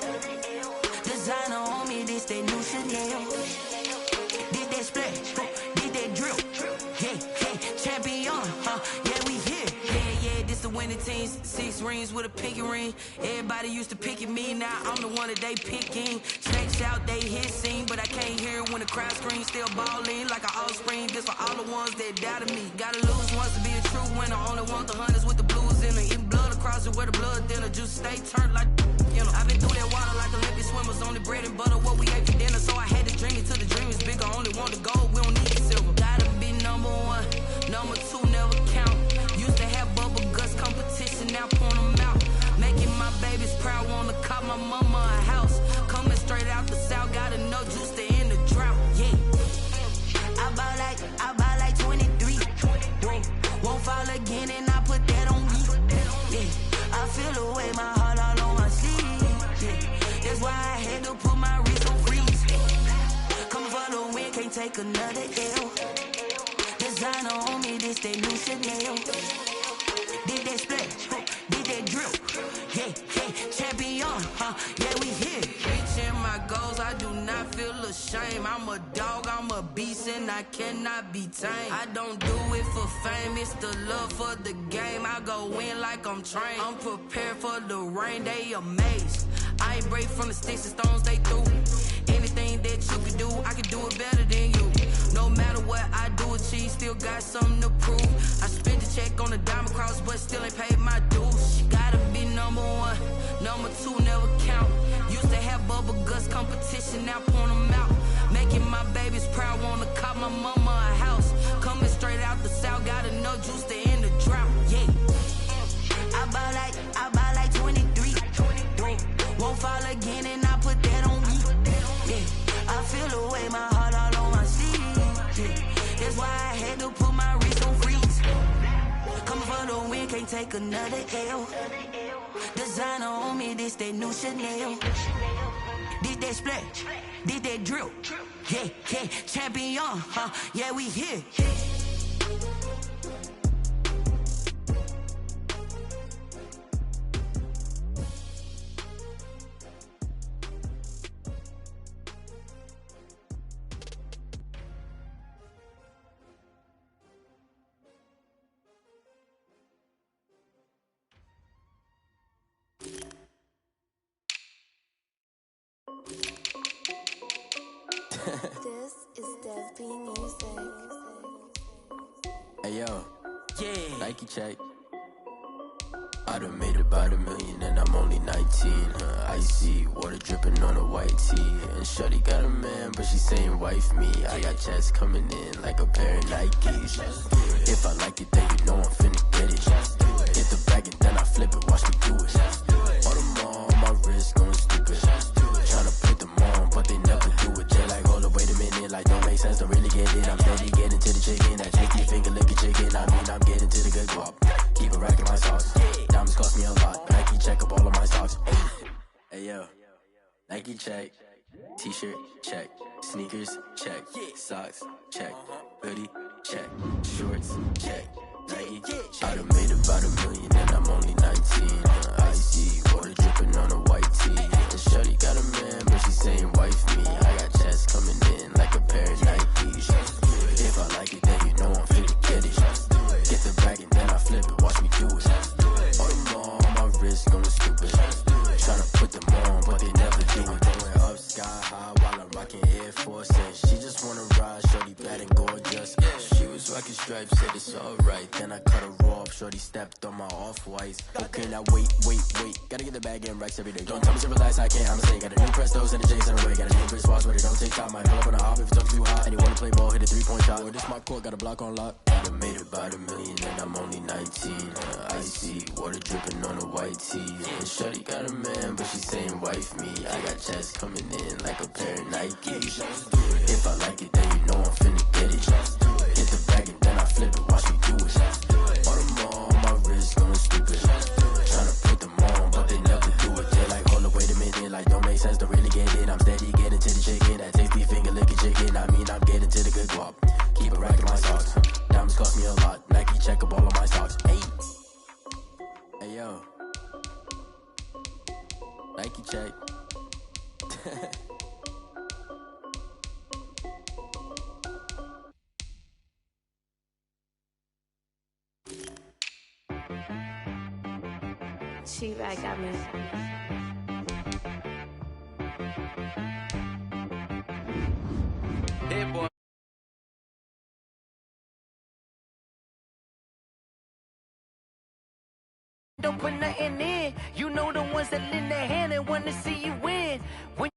Designer on me, this that new Chanel. Did that splash, did that drill. Yeah, champion, yeah, we here. Yeah, this the winning team. 6 rings with a pinky ring. Everybody used to pick at me, now I'm the one that they picking. Snakes out, they hit scene, but I can't hear it when the crowd screams. Still balling like an offspring. This for all the ones that doubted me. Gotta lose once to be a true winner. Only want the hunters with the blues in it. Eating blood across it where the blood thinner. Juice stay turned like, you know. I've been through that water like Olympic swimmers. Only bread and butter, what we ate for dinner. So I had to dream it till the dream is bigger. Only want the gold, we don't need silver. Gotta be number 1, number 2 never count. Used to have bubble guts competition, now point them out. Making my babies proud, wanna cop my mama a house. Coming straight out the south, gotta know juice to end the drought. Yeah, I buy like 23. Won't fall again, and I put that on me. Yeah, I feel the way, my heart all on my sleeve. Yeah, that's why I had to put my wrist on freeze. Coming for the win, can't take another L. Designer on me, this that new Chanel. Did that splash, did that drill. Yeah, champion, yeah, we here. Reaching my goals, I do not feel ashamed. I'm a dog, I'm a beast, and I cannot be tamed. I don't do it for fame, it's the love for the game. I go in like I'm trained. I'm prepared for the rain, they amazed. I ain't break from the sticks and stones they threw. Anything that you can do, I can do it better than you. No matter what I do, achieve, still got something to prove. I spent the check on the diamond cross, but still ain't paid my dues. Gotta be number 1, number 2 never count. Used to have bubble guts competition, now point them out. Making my babies proud, wanna cop my mama a house. Coming straight out the south, gotta know juice to end the drought. Yeah, I buy like 23. Won't fall again, and I put that on me. Yeah, I feel the way, my heart all on my sleeve. Yeah, that's why I had to put my wrist on freeze. Coming for the win, can't take another L. Designer on me, this that new Chanel. Did that splash, did that drill. Yeah, champion, yeah, we here. This is Dev B Music. Hey yo, Yeah, Nike check. I done made about $1 million and I'm only 19. Icy water dripping on a white tee. And shorty got a man, but she saying wife me. I got checks coming in like a pair of Nikes. If I like it, then you know I'm finna get it. Hit the bag and then I flip it, watch me do it. All them on my wrist going stupid. Tryna put them on, but they never do it. They're like, hold up, wait a minute, like don't make sense, don't really get it. I'm steady getting to the chicken, that cheeky finger licking chicken. I mean, I'm getting to the good guap. Keep it racking my sauce. Diamonds cost me a lot. Nike check up all of my socks. Hey yo, Nike check. T-shirt check. Sneakers check. Socks check. Hoodie check. Shorts check. Nike. I done made about $1 million and I'm only 19. Icy water dripping on a white tee. And shorty got a man, but she saying wife me. I got checks coming in like a pair of Nikes. If I like it, then you know I'm finna get it. Get the bag and then I flip it, watch me do it. All them on my wrist going stupid. Tryna put them on, but they never do it. Going up sky high while I'm rocking Air Force. And she just wanna ride, shorty bad and gorgeous. She was rocking stripes, said it's alright. Then I cut her off, shorty stepped on my off-whites. Okay, now wait. Gotta get the bag and racks every day. Don't tell me to relax, I can't, I'm saying. Got a new Prestos and a J's in a way. Got a new wrist watch, but it don't take time. Might pull up on a hop if it's too hot. And you wanna play ball, hit a 3-point shot. With this my court, got a block on lock. I done made about $1 million and I'm only 19. Icy water dripping on a white tee. And shorty got a man, but she saying wife me. I got checks coming in like a pair of Nike. If I like it, then you know I'm finna get it. Hit the bag and then I flip it, watch me do it. All them on my wrist going stupid. Tryna put them on, but they never do it. They're like, hold up, wait a minute, like don't make sense, don't really get it. I'm steady getting to the chicken, that tasty finger licking chicken. I mean, I'm getting to the good guap. Keep it racking my socks. Diamonds cost me a lot. Nike check up all of my socks. Hey, hey yo, Nike check. She-Rag got me. Hey, boy. Don't put nothing in. You know the ones that lend their hand and want to see you win. When